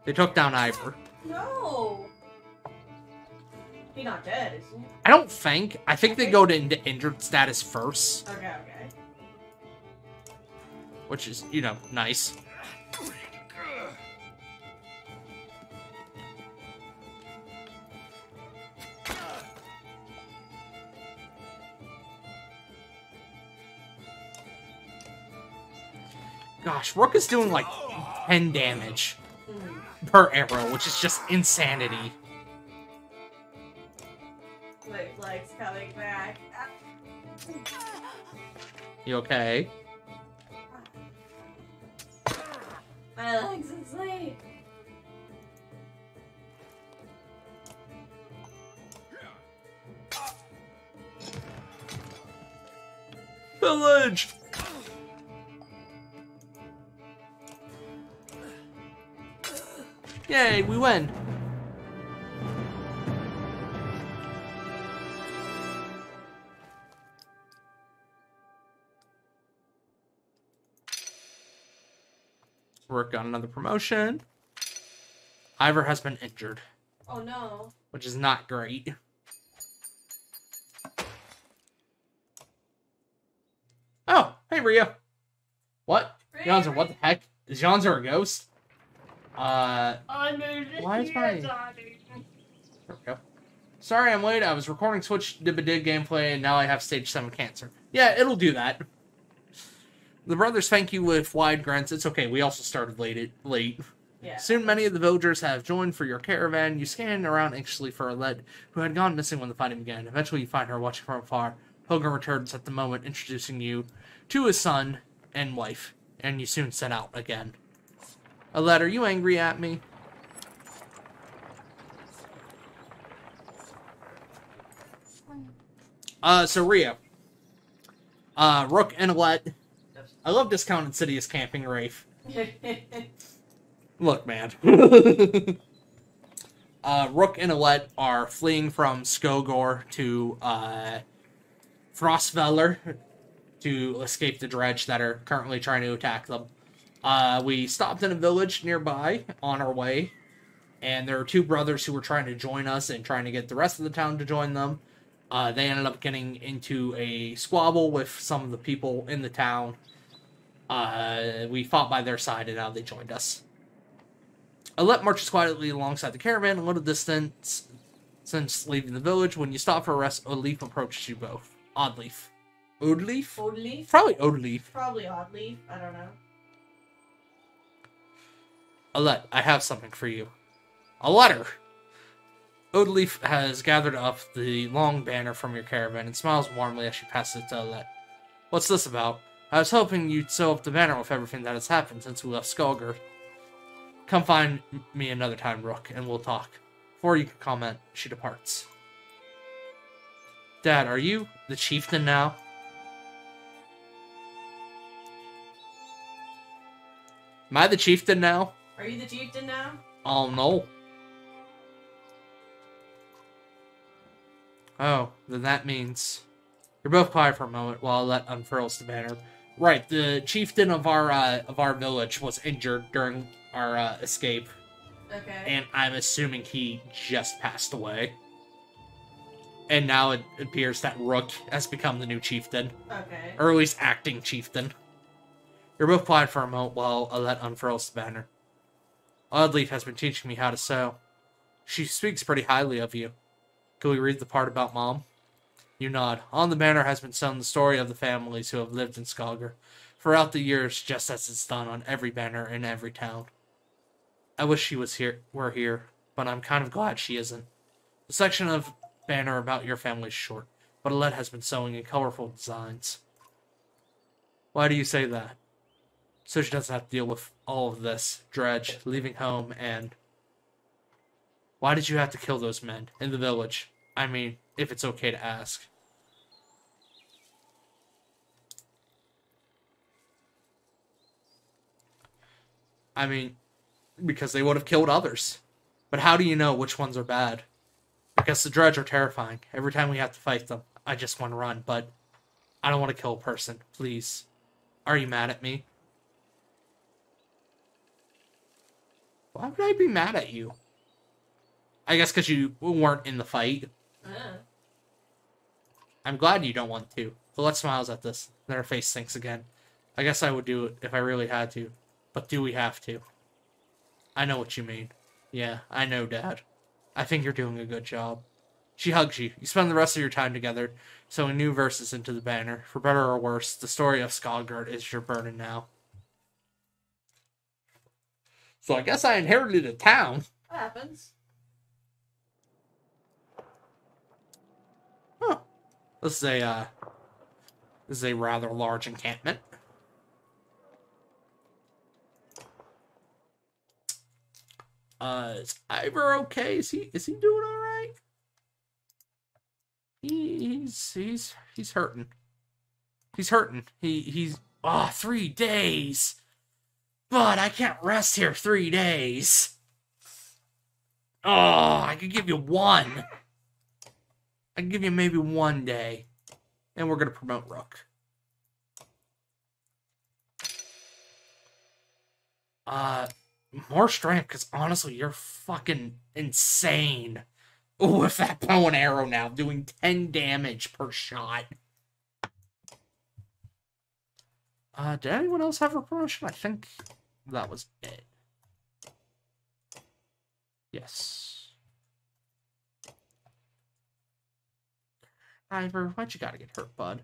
They took down Ivor. No! He's not dead, is he? I don't think. I think they go to injured status first. Okay, okay. Which is, you know, nice. Gosh, Rook is doing like 10 damage per arrow, which is just insanity. Wait, leg's coming back. You okay? My leg's asleep. Village! Yay, we win! Rook got another promotion. Ivor has been injured, Oh no. which is not great. Oh, hey Rio. What? Jonzer, what the heck? Is Jonzer a ghost? Why is my... There we go. Sorry I'm late. I was recording Switch Dibba-Dig gameplay and now I have stage 7 cancer. Yeah, it'll do that. The brothers thank you with wide grunts. It's okay, we also started late. Yeah. Soon many of the villagers have joined for your caravan. You scan around anxiously for Alette, who had gone missing when the fighting began. Eventually you find her watching from afar. Pilgrim returns at the moment, introducing you to his son and wife, and you soon set out again. Alette, are you angry at me? So Rio. Rook and Alette. I love discounted Sidious camping, Rafe. Look, man. Rook and Alette are fleeing from Skogor to Frostfeller to escape the dredge that are currently trying to attack them. We stopped in a village nearby on our way, and there are two brothers who were trying to join us and trying to get the rest of the town to join them. They ended up getting into a squabble with some of the people in the town. We fought by their side, and now they joined us. Alette marches quietly alongside the caravan, a little distance since leaving the village. When you stop for a rest, Oddleaf approaches you both. Oddleaf. Oddleaf? Oddleaf? Probably Oddleaf. Probably Oddleaf. I don't know. Alette, I have something for you. A letter! Oddleaf has gathered up the long banner from your caravan and smiles warmly as she passes it to Alette. What's this about? I was hoping you'd sew up the banner with everything that has happened since we left Skullgard. Come find me another time, Rook, and we'll talk. Before you can comment, she departs. Dad, are you the chieftain now? Am I the chieftain now? Are you the chieftain now? Oh, no. Oh, then that means you're both quiet for a moment while Alette unfurls the banner. Right, the chieftain of our village was injured during our escape, Okay. and I'm assuming he just passed away. And now it appears that Rook has become the new chieftain, Okay. or at least acting chieftain. You're both quiet for a moment while Alette unfurls the banner. Oddleaf has been teaching me how to sew. She speaks pretty highly of you. Can we read the part about Mom? You nod. On the banner has been sewn the story of the families who have lived in Skalgar throughout the years, just as it's done on every banner in every town. I wish she were here, but I'm kind of glad she isn't. The section of banner about your family is short, but Alette has been sewing in colorful designs. Why do you say that? So she doesn't have to deal with all of this dredge, leaving home, and... Why did you have to kill those men in the village? I mean, if it's okay to ask. I mean, because they would have killed others. But how do you know which ones are bad? Because the dredge are terrifying. Every time we have to fight them, I just want to run, but I don't want to kill a person. Please. Are you mad at me? Why would I be mad at you? I guess because you weren't in the fight. I'm glad you don't want to. Alette smiles at this. Then her face sinks again. I guess I would do it if I really had to. But do we have to? I know what you mean. Yeah, I know, Dad. I think you're doing a good job. She hugs you. You spend the rest of your time together, sewing new verses into the banner. For better or worse, the story of Skalgard is your burden now. So I guess I inherited a town. What happens? Huh. This is a rather large encampment. Is Ivor okay? Is he doing all right? He's hurting. He's hurting. He's 3 days. But I can't rest here 3 days. Oh, I could give you one. I can give you maybe 1 day. And we're gonna promote Rook. More strength, because honestly, you're fucking insane. With that bow and arrow now, doing 10 damage per shot. Did anyone else have a promotion? I think that was it. Yes. Ivor, why'd you gotta get hurt, bud?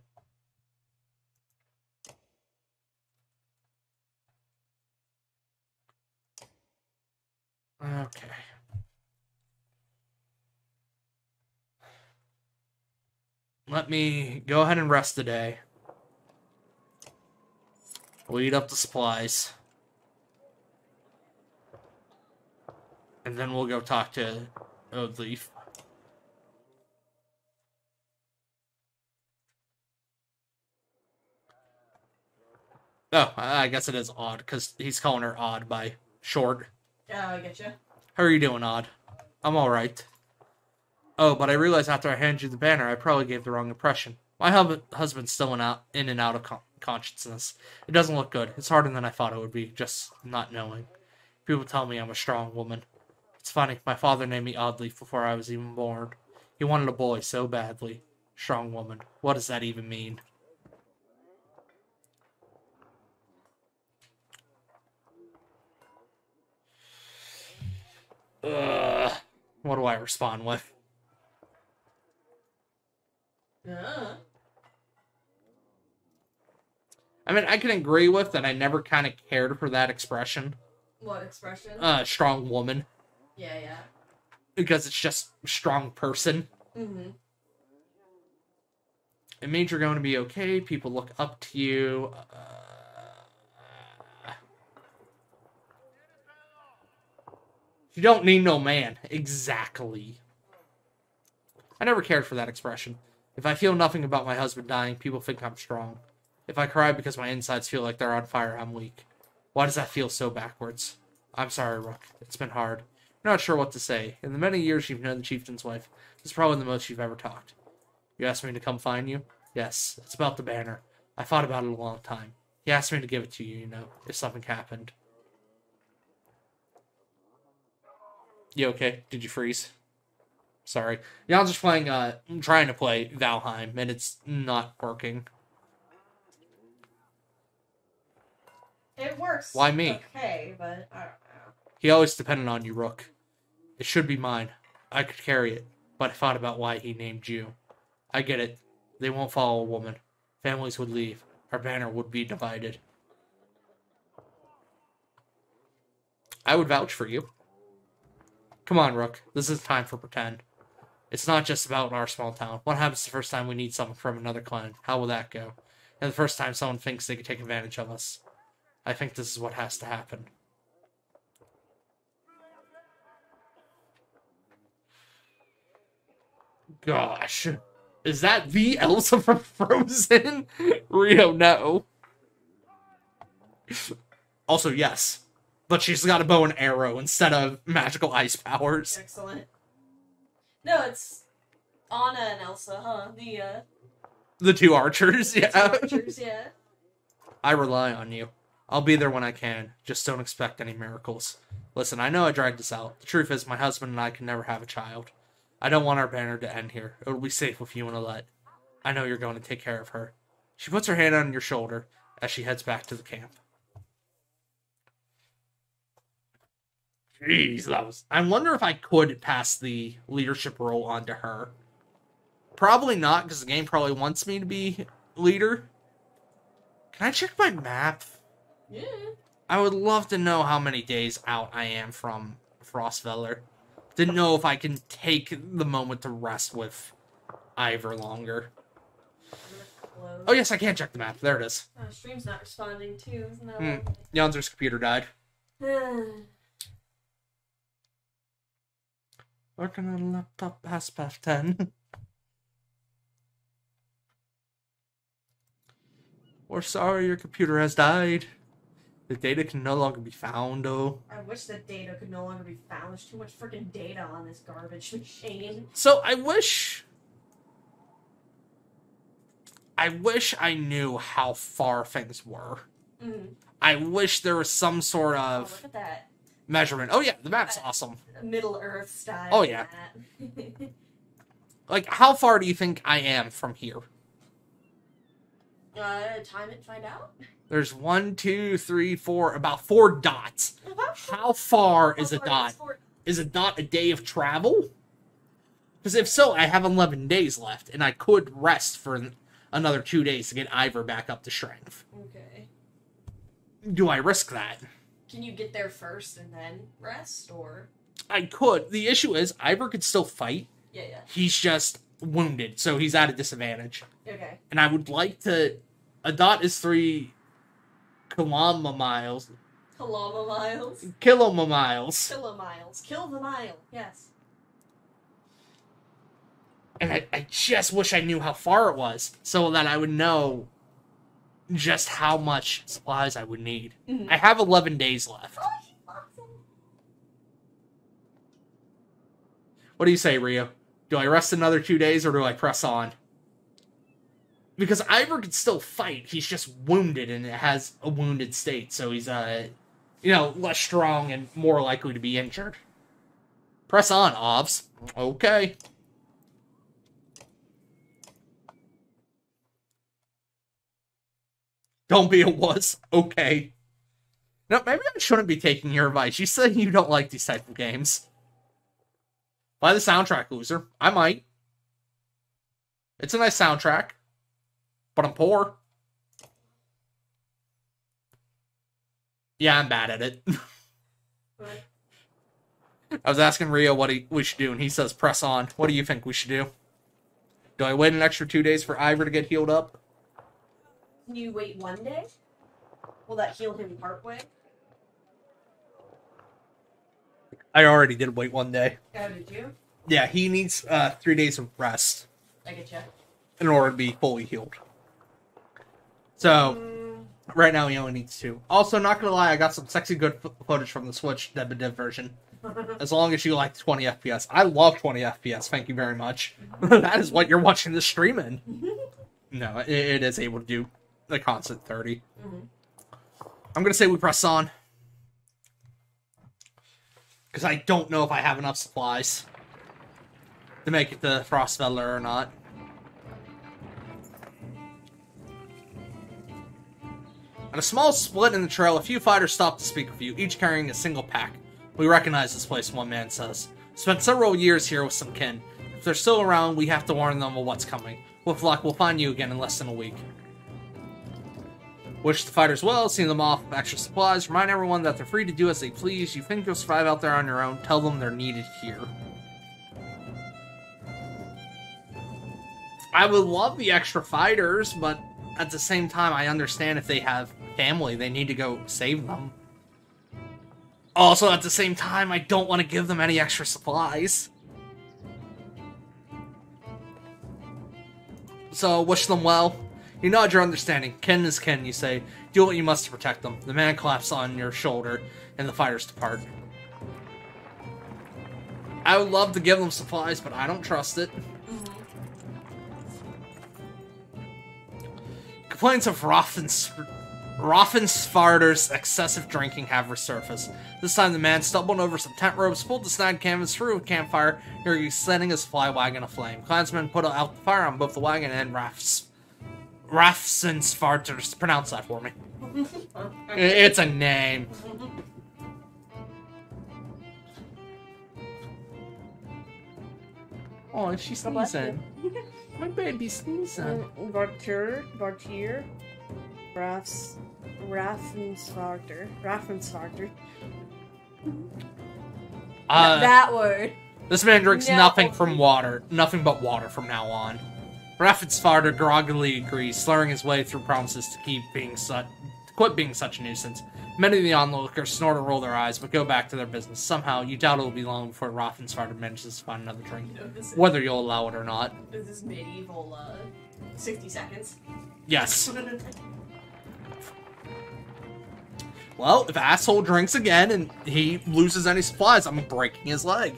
Okay. Let me go ahead and rest the day. We'll eat up the supplies. And then we'll go talk to Oathleaf. Oh, I guess it is Odd, because he's calling her Odd by short. Yeah, I get you. How are you doing, Odd? I'm alright. Oh, but I realized after I handed you the banner, I probably gave the wrong impression. My husband's still in and out of consciousness. It doesn't look good. It's harder than I thought it would be, just not knowing. People tell me I'm a strong woman. It's funny, my father named me Oddleaf before I was even born. He wanted a boy so badly. Strong woman. What does that even mean? What do I respond with? I mean, I can agree with that I never kind of cared for that expression. What expression? Strong woman. Yeah. Because it's just strong person. Mm-hmm. It means you're going to be okay. People look up to you. You don't need no man. Exactly. I never cared for that expression. If I feel nothing about my husband dying, people think I'm strong. If I cry because my insides feel like they're on fire, I'm weak. Why does that feel so backwards? I'm sorry, Rook. It's been hard. I'm not sure what to say. In the many years you've known the chieftain's wife, this is probably the most you've ever talked. You asked me to come find you? Yes, it's about the banner. I thought about it a long time. He asked me to give it to you, you know, if something happened. You okay? Did you freeze? Sorry. Yeah, I'm just playing, trying to play Valheim, and it's not working. It works. Why me? Okay, but I don't know. He always depended on you, Rook. It should be mine. I could carry it, but I thought about why he named you. I get it. They won't follow a woman. Families would leave. Our banner would be divided. I would vouch for you. Come on, Rook. This is time for pretend. It's not just about our small town. What happens the first time we need someone from another clan? How will that go? And the first time someone thinks they can take advantage of us. I think this is what has to happen. Gosh. Is that the Elsa from Frozen? Rio, no. Also, yes. But she's got a bow and arrow instead of magical ice powers. Excellent. No, it's Anna and Elsa, huh? The two archers, yeah. Two archers, yeah. I rely on you. I'll be there when I can. Just don't expect any miracles. Listen, I know I dragged this out. The truth is, my husband and I can never have a child. I don't want our banner to end here. It'll be safe with you and Alette. I know you're going to take care of her. She puts her hand on your shoulder as she heads back to the camp. Jeez, that was... I wonder if I could pass the leadership role on to her. Probably not, because the game probably wants me to be leader. Can I check my map? Yeah. I would love to know how many days out I am from Frostfeller. Didn't know if I can take the moment to rest with Ivor longer. Oh yes, I can check the map. There it is. Oh, stream's not responding too, isn't that Yonzer's computer died. Working on a laptop past 10. We're sorry your computer has died. The data can no longer be found, though. I wish the data could no longer be found. There's too much freaking data on this garbage machine. So I wish I knew how far things were. Mm-hmm. I wish there was some sort of look at that. measurement. Oh yeah, the map's awesome. Middle Earth style. Oh yeah. Like, how far do you think I am from here? Time it and find out. There's 1, 2, 3, 4, about 4 dots. How far is a dot? Is a dot a day of travel? Because if so, I have 11 days left, and I could rest for another 2 days to get Ivor back up to strength. Okay. Do I risk that? Can you get there first and then rest, or? I could. The issue is, Ivor could still fight. Yeah. He's just wounded, so he's at a disadvantage. Okay. And I would like to... A dot is 3 kilomiles. Kilomiles. Kilomiles. Kilomiles. Kill the mile. Yes. And I just wish I knew how far it was, so that I would know just how much supplies I would need. Mm-hmm. I have 11 days left. Oh, awesome. What do you say, Rio? Do I rest another 2 days, or do I press on? Because Ivor can still fight. He's just wounded, and it has a wounded state, so he's, less strong and more likely to be injured. Press on, Ovs. Okay. Don't be a wuss. Okay. No, maybe I shouldn't be taking your advice. You say you don't like these type of games. Buy the soundtrack, loser. I might. It's a nice soundtrack. But I'm poor. Yeah, I'm bad at it. What? I was asking Rio what we should do, and he says press on. What do you think we should do? Do I wait an extra 2 days for Ivor to get healed up? Can you wait 1 day? Will that heal him partway? I already did wait 1 day. Oh, did you? Yeah, he needs 3 days of rest I get you. in order to be fully healed. So, right now he only needs 2. Also, not gonna lie, I got some sexy good footage from the Switch Dead by Dev version. As long as you like 20 FPS. I love 20 FPS, thank you very much. That is what you're watching this stream in. No, it is able to do a constant 30. I'm going to say we press on. Because I don't know if I have enough supplies to make it to Frostfeller or not. On a small split in the trail, a few fighters stop to speak with you, each carrying a single pack. We recognize this place, one man says. Spent several years here with some kin. If they're still around, we have to warn them of what's coming. With luck, we'll find you again in less than a week. Wish the fighters well, seeing them off with extra supplies. Remind everyone that they're free to do as they please. You think you'll survive out there on your own, tell them they're needed here. I would love the extra fighters, but at the same time, I understand if they have family, they need to go save them. Also, at the same time, I don't want to give them any extra supplies. So, wish them well. You nod your understanding. Kin is kin, you say. Do what you must to protect them. The man claps on your shoulder, and the fighters depart. I would love to give them supplies, but I don't trust it. Complaints of Raffensfarder's excessive drinking have resurfaced. This time the man stumbled over some tent ropes, pulled the snide canvas through a campfire, nearly setting a supply wagon aflame. Clansmen put out the fire on both the wagon and Raffensfarder's. Pronounce that for me. It's a name. Oh, she's sneezing. My baby's sneezing. Bartier, Raffensfarder. That word. This man drinks nothing but water from now on. Raffensfarder groggily agrees, slurring his way through promises to quit being such a nuisance. Many of the onlookers snort or roll their eyes, but go back to their business. Somehow, you doubt it will be long before Raffensfarder manages to find another drink, whether you'll allow it or not. Is this medieval, 60 seconds? Yes. Well, if asshole drinks again and he loses any supplies, I'm breaking his leg.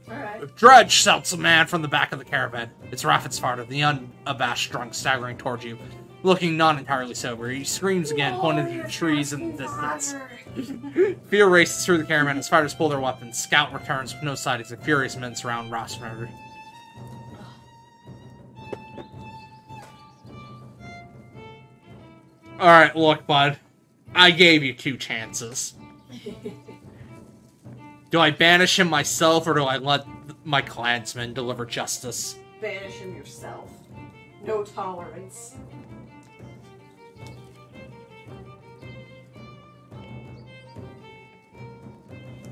Alright. Dredge, shouts a man from the back of the caravan. It's Raffensfarder, the unabashed drunk, staggering towards you. Looking not entirely sober, he screams again, pointing to the trees in the distance. Fear races through the caravan as fighters pull their weapons. Scout returns with no sightings, and furious men surround Raffensfarder. Alright, look, bud. I gave you 2 chances. Do I banish him myself, or do I let my clansmen deliver justice? Banish him yourself. No tolerance.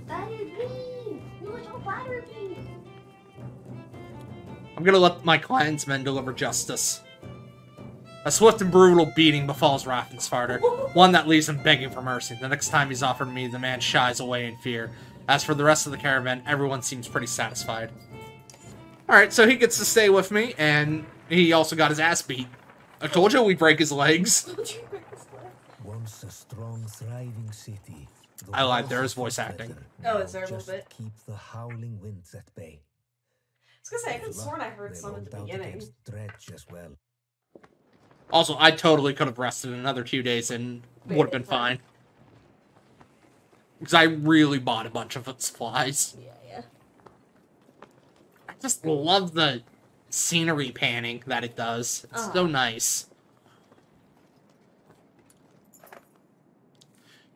That is me! You don't bother me! I'm gonna let my clansmen deliver justice. A swift and brutal beating befalls Raffensfarder, one that leaves him begging for mercy. The next time he's offered me, the man shies away in fear. As for the rest of the caravan, everyone seems pretty satisfied. Alright, so he gets to stay with me, and he also got his ass beat. I told you we'd break his legs. Once a strong, thriving city. I lied, there is voice acting. Oh, is there a little Just bit? keep the howling winds at bay. I was gonna say, I could have sworn I heard some at the beginning. Dredge as well. Also, I totally could have rested another 2 days and would have been fine. Because I really bought a bunch of supplies. Yeah. I just love the scenery panning that it does. It's so nice.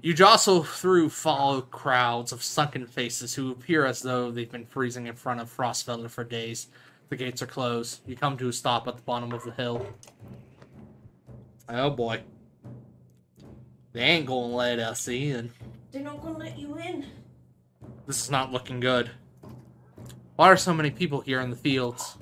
You jostle through followed crowds of sunken faces who appear as though they've been freezing in front of Frostfelder for days. The gates are closed. You come to a stop at the bottom of the hill. Oh boy. They ain't gonna let us in. They're not gonna let you in. This is not looking good. Why are so many people here in the fields?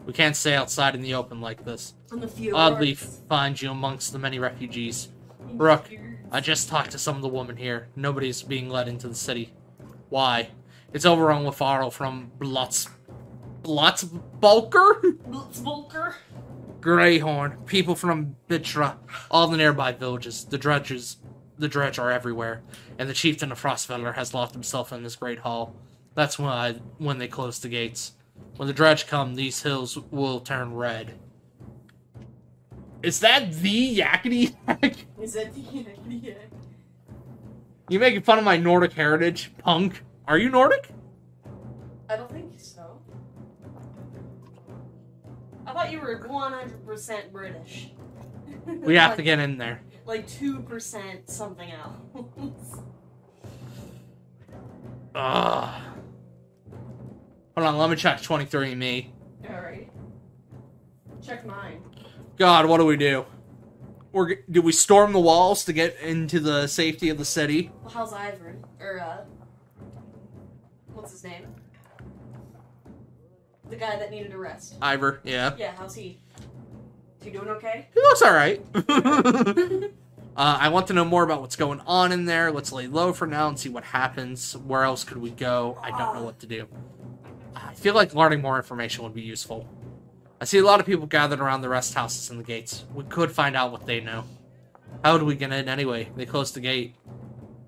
We can't stay outside in the open like this. On the field. Oddly find you amongst the many refugees. Rook, I just talked to some of the women here. Nobody's being let into the city. Why? It's overrun with Arl from Blitzbulker? Greyhorn, people from Bitra, all the nearby villages. The dredge are everywhere, and the chieftain of Frostfeller has locked himself in this great hall. That's when they close the gates. When the dredge come, these hills will turn red. Is that the yakety yak? Is that the idea? You making fun of my Nordic heritage, punk? Are you Nordic? I don't think so. I thought you were 100% British. We have to get in there. Like 2% something else. Ugh. Hold on, let me check 23andMe. Alright. Check mine. God, what do we do? Do we storm the walls to get into the safety of the city? Well, how's Ivor? Or, what's his name? The guy that needed a rest. Ivor, yeah. Yeah, how's he? Is he doing okay? He looks alright. I want to know more about what's going on in there. Let's lay low for now and see what happens. Where else could we go? I don't know what to do. I feel like learning more information would be useful. I see a lot of people gathered around the rest houses and the gates. We could find out what they know. How do we get in anyway? They closed the gate.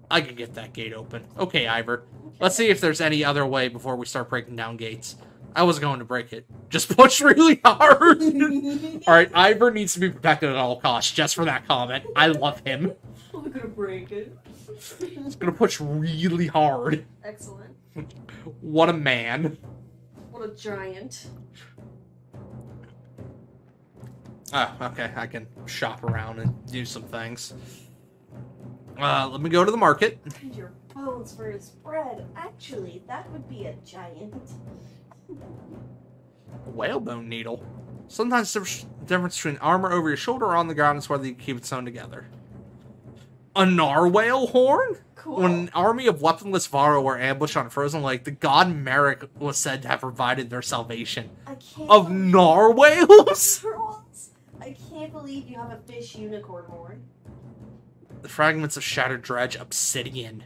I could get that gate open. Okay, Ivor. Let's see if there's any other way before we start breaking down gates. I was going to break it. Just push really hard. Alright, Ivor needs to be protected at all costs, just for that comment. I love him. I'm gonna break it. He's gonna push really hard. Excellent. What a man. What a giant. Oh, okay. I can shop around and do some things. Let me go to the market. And your bones for his bread. Actually, that would be a giant. Whalebone needle. Sometimes the difference between armor over your shoulder or on the ground is whether you keep it sewn together. A narwhal horn? Cool. When an army of weaponless Varro were ambushed on a frozen lake, the god Merrick was said to have provided their salvation. I can't Of narwhals? I can't believe you have a fish unicorn horn. The fragments of shattered dredge obsidian,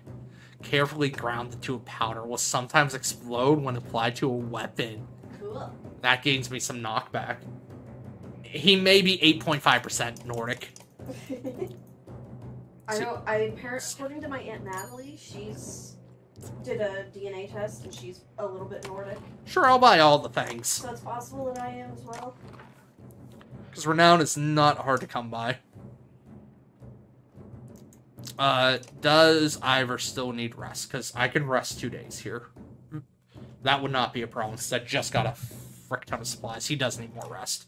carefully ground to a powder, will sometimes explode when applied to a weapon. Cool. That gains me some knockback. He may be 8.5% Nordic. I know. According to my Aunt Natalie, she's did a DNA test and she's a little bit Nordic. Sure, I'll buy all the things. So it's possible that I am as well. Because renown is not hard to come by. Does Ivor still need rest? Because I can rest 2 days here. That would not be a problem, since I just got a frick ton of supplies. He does need more rest.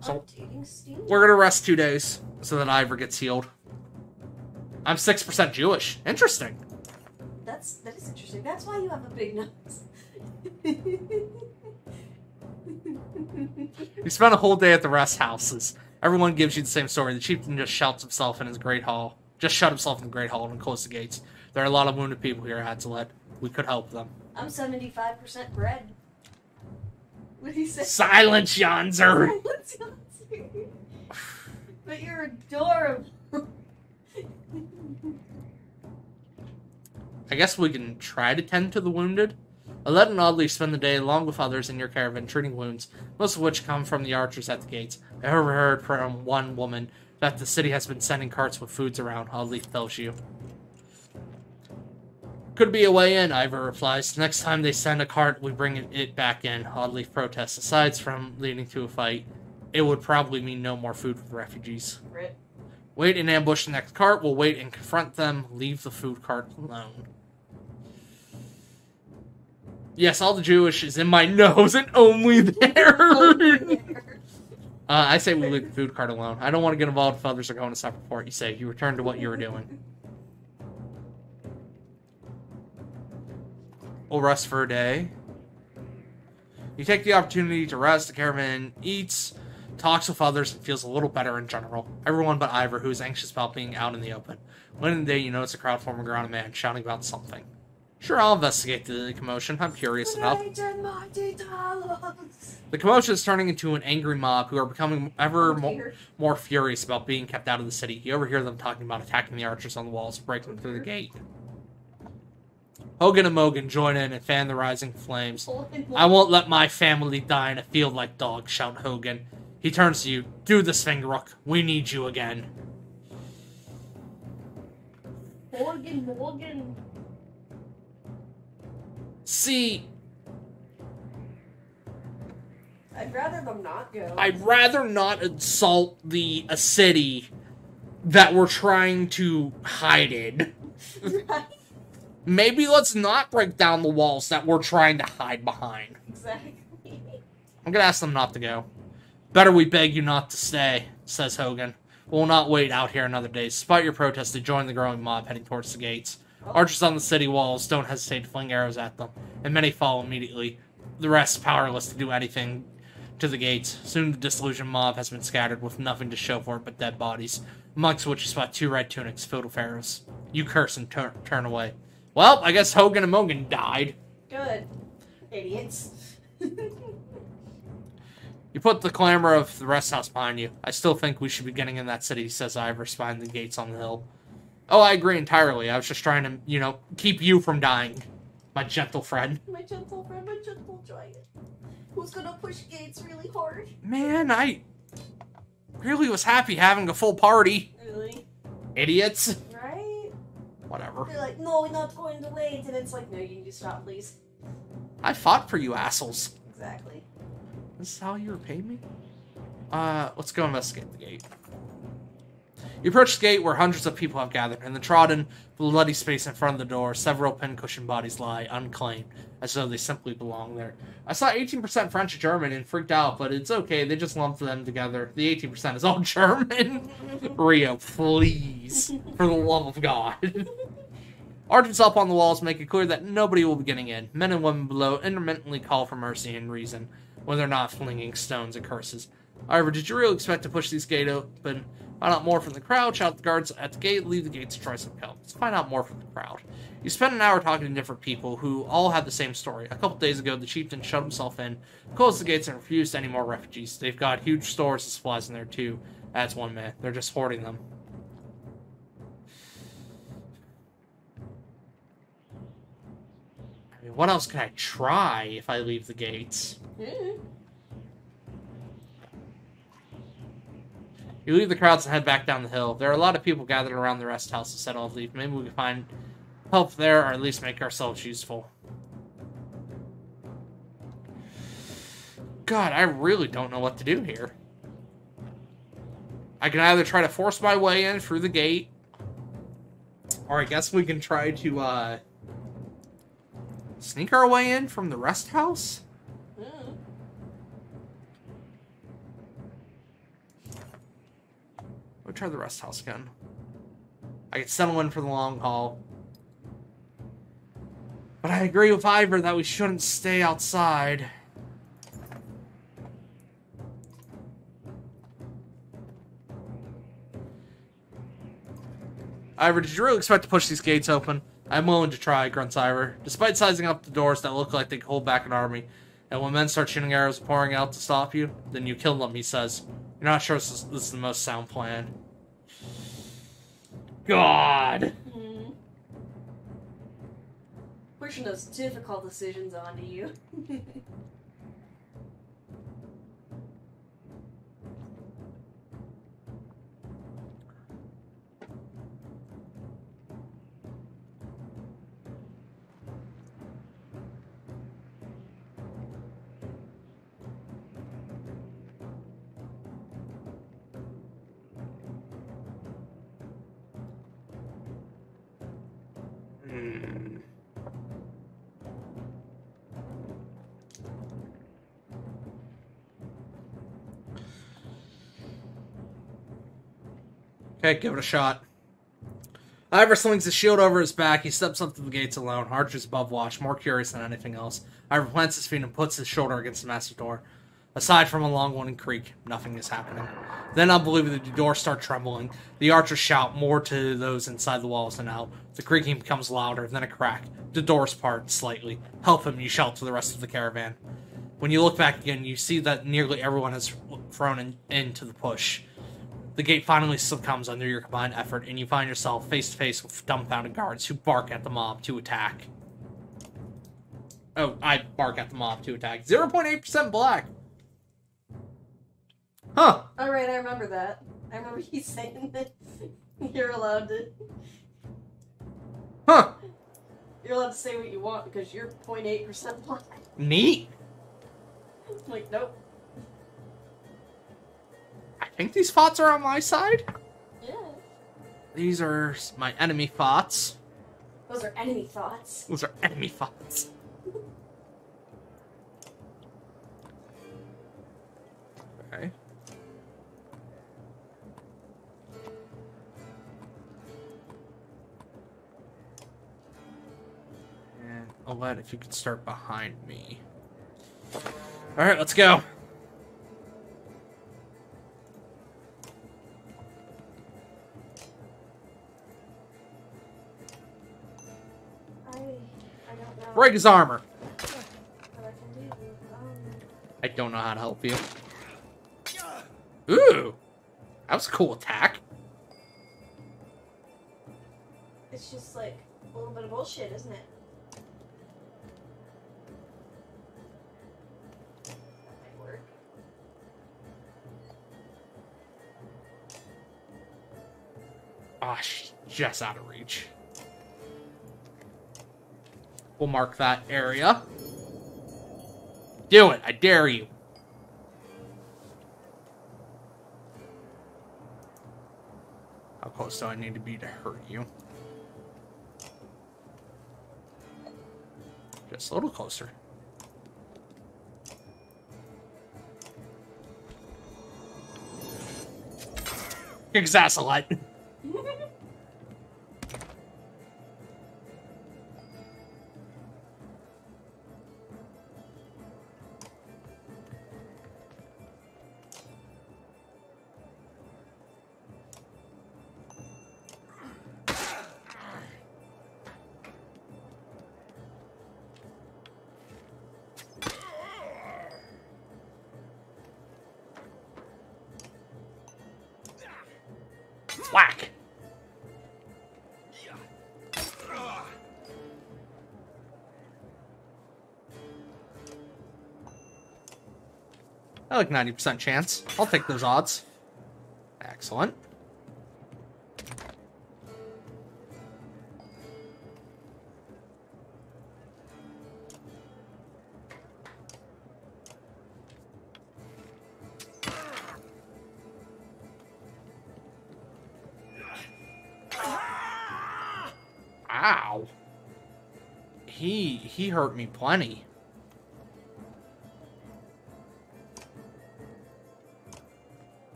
So we're going to rest 2 days, so that Ivor gets healed. I'm 6% Jewish. Interesting. That is interesting. That's why you have a big nose. You spent a whole day at the rest houses. Everyone gives you the same story. The chieftain just shouts himself in his great hall. Just shut himself in the great hall and closed the gates. There are a lot of wounded people here, Hadzelet. We could help them. I'm 75% bread. What did he say? Silence, Janzer! What's Janzer? But you're adorable. I guess we can try to tend to the wounded. Aled and Audley spend the day along with others in your caravan treating wounds, most of which come from the archers at the gates. I overheard from one woman that the city has been sending carts with foods around. Audley tells you. Could be a way in, Ivor replies. Next time they send a cart, we bring it back in. Audley protests. Aside from leading to a fight, it would probably mean no more food for the refugees. Rip. Wait and ambush the next cart. We'll wait and confront them. Leave the food cart alone. Yes, all the Jewish is in my nose and only there. I say we leave the food cart alone. I don't want to get involved if others are going to separate port. You say you return to what you were doing. We'll rest for a day. You take the opportunity to rest. The caravan eats, talks with others, and feels a little better in general. Everyone but Ivor, who is anxious about being out in the open. Later in the day, you notice a crowd forming around a man shouting about something. Sure, I'll investigate the commotion. I'm curious enough. The commotion is turning into an angry mob who are becoming ever more furious about being kept out of the city. You overhear them talking about attacking the archers on the walls, breaking through the gate. Hogan and Mogan join in and fan the rising flames. I won't let my family die in a field like dogs, shout Hogan. He turns to you. Do this thing, Rook. We need you again. Hogan. See, I'd rather them not go. I'd rather not assault a city that we're trying to hide in. Right? Maybe let's not break down the walls that we're trying to hide behind. Exactly. I'm gonna ask them not to go. Better we beg you not to stay, says Hogan. We'll not wait out here another day. Despite your protest, they join the growing mob heading towards the gates. Archers on the city walls don't hesitate to fling arrows at them, and many follow immediately. The rest powerless to do anything to the gates. Soon the disillusioned mob has been scattered with nothing to show for it but dead bodies, amongst which you spot 2 red tunics filled with arrows. You curse and turn away. Well, I guess Hogan and Mogan died. Good. Idiots. You put the clamor of the rest house behind you. I still think we should be getting in that city, says Ivor, spying the gates on the hill. Oh, I agree entirely. I was just trying to, keep you from dying, my gentle friend. My gentle friend, my gentle giant. Who's gonna push gates really hard? Man, I really was happy having a full party. Really? Idiots. Right? Whatever. They're like, no, we're not going to wait. And it's like, no, you need to stop, please. I fought for you assholes. Exactly. This is how you repay me? Let's go investigate the gate. You approach the gate where hundreds of people have gathered. In the trodden, bloody space in front of the door, several pincushion bodies lie, unclaimed, as though they simply belong there. I saw 18% French and German and freaked out, but it's okay, they just lumped them together. The 18% is all German. Rio, please. For the love of God. Archers up on the walls make it clear that nobody will be getting in. Men and women below intermittently call for mercy and reason, when they're not flinging stones and curses. However, did you really expect to push these gates open? Find out more from the crowd, shout at the guards at the gate, leave the gates, try some help. Let's find out more from the crowd. You spend an hour talking to different people who all had the same story. A couple days ago, the chieftain shut himself in, closed the gates, and refused any more refugees. They've got huge stores of supplies in there, too. That's one man. They're just hoarding them. I mean, what else can I try if I leave the gates? You leave the crowds and head back down the hill. There are a lot of people gathered around the rest house to set all leave. Maybe we can find help there, or at least make ourselves useful. God, I really don't know what to do here. I can either try to force my way in through the gate, or I guess we can try to, sneak our way in from the rest house? We'll try the rest house again. I could settle in for the long haul. But I agree with Ivor that we shouldn't stay outside. Ivor, did you really expect to push these gates open? I'm willing to try, grunts Ivor. Despite sizing up the doors that look like they could hold back an army, and when men start shooting arrows pouring out to stop you, then you kill them, he says. You're not sure this is the most sound plan. God! Pushing those difficult decisions onto you. Okay, give it a shot. Ivor slings his shield over his back. He steps up to the gates alone. Archers above watch, more curious than anything else. Ivor plants his feet and puts his shoulder against the massive door. Aside from a long wooden creak, nothing is happening. Then, unbelievably, the doors start trembling. The archers shout more to those inside the walls than out. The creaking becomes louder, then a crack. The doors part slightly. Help him, you shout to the rest of the caravan. When you look back again, you see that nearly everyone has thrown into the push. The gate finally succumbs under your combined effort, and you find yourself face to face with dumbfounded guards who bark at the mob to attack. Oh, I bark at the mob to attack. 0.8% black. Huh. Alright, I remember that. I remember you saying that you're allowed to... Huh. You're allowed to say what you want because you're 0.8% black. Neat. Like, nope. I think these thoughts are on my side. Yeah. These are my enemy thoughts. Those are enemy thoughts. Those are enemy thoughts. Okay. And Alette, if you could start behind me. Alright, let's go. I don't know. Break his armor. What I can do. I don't know how to help you. Ooh! That was a cool attack. It's just like a little bit of bullshit, isn't it? That might work. Ah, she's just out of reach. We'll mark that area. Do it! I dare you. How close do I need to be to hurt you? Just a little closer. Exassolite. Whack! I like 90% chance. I'll take those odds. Excellent. Ow. He hurt me plenty.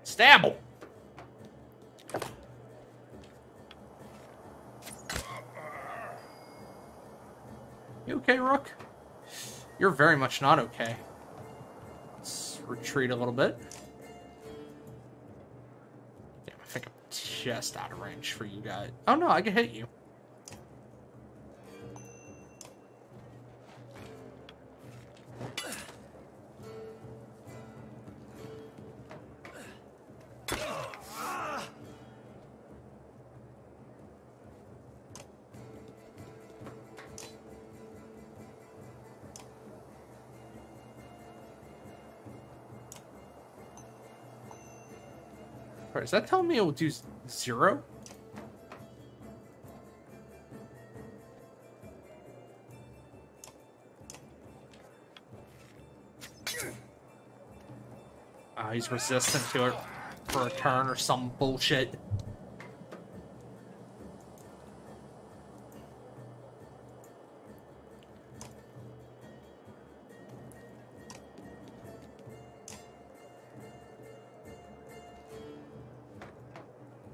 Stab him. You okay, Rook? You're very much not okay. Let's retreat a little bit. Damn, I think I'm just out of range for you guys. Oh no, I can hit you. Alright, is that telling me it will do 0? He's resistant to it for a turn or some bullshit.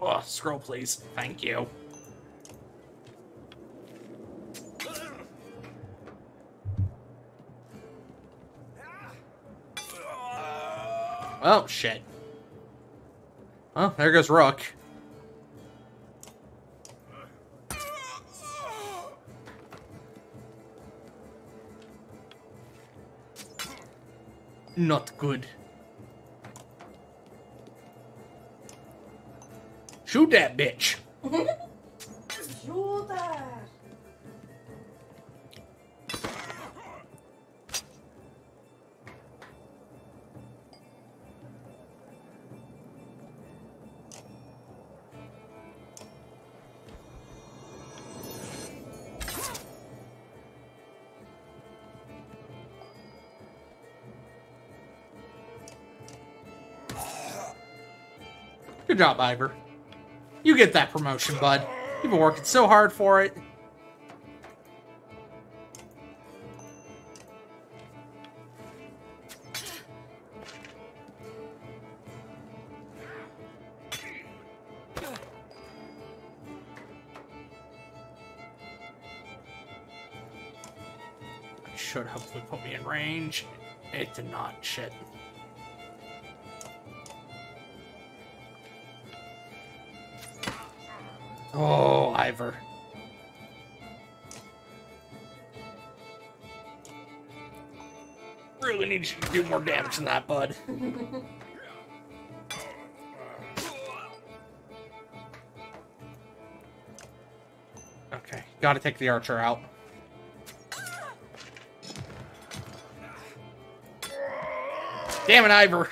Oh, scroll, please. Thank you. Oh, shit. Oh, there goes Rook. Not good. Shoot that bitch. Shoot that. Good job, Ivor. You get that promotion, bud. You've been working so hard for it. Should hopefully put me in range. It did not. Shit. Oh, Ivor. Really need you to do more damage than that, bud. Okay, gotta take the archer out. Damn it, Ivor.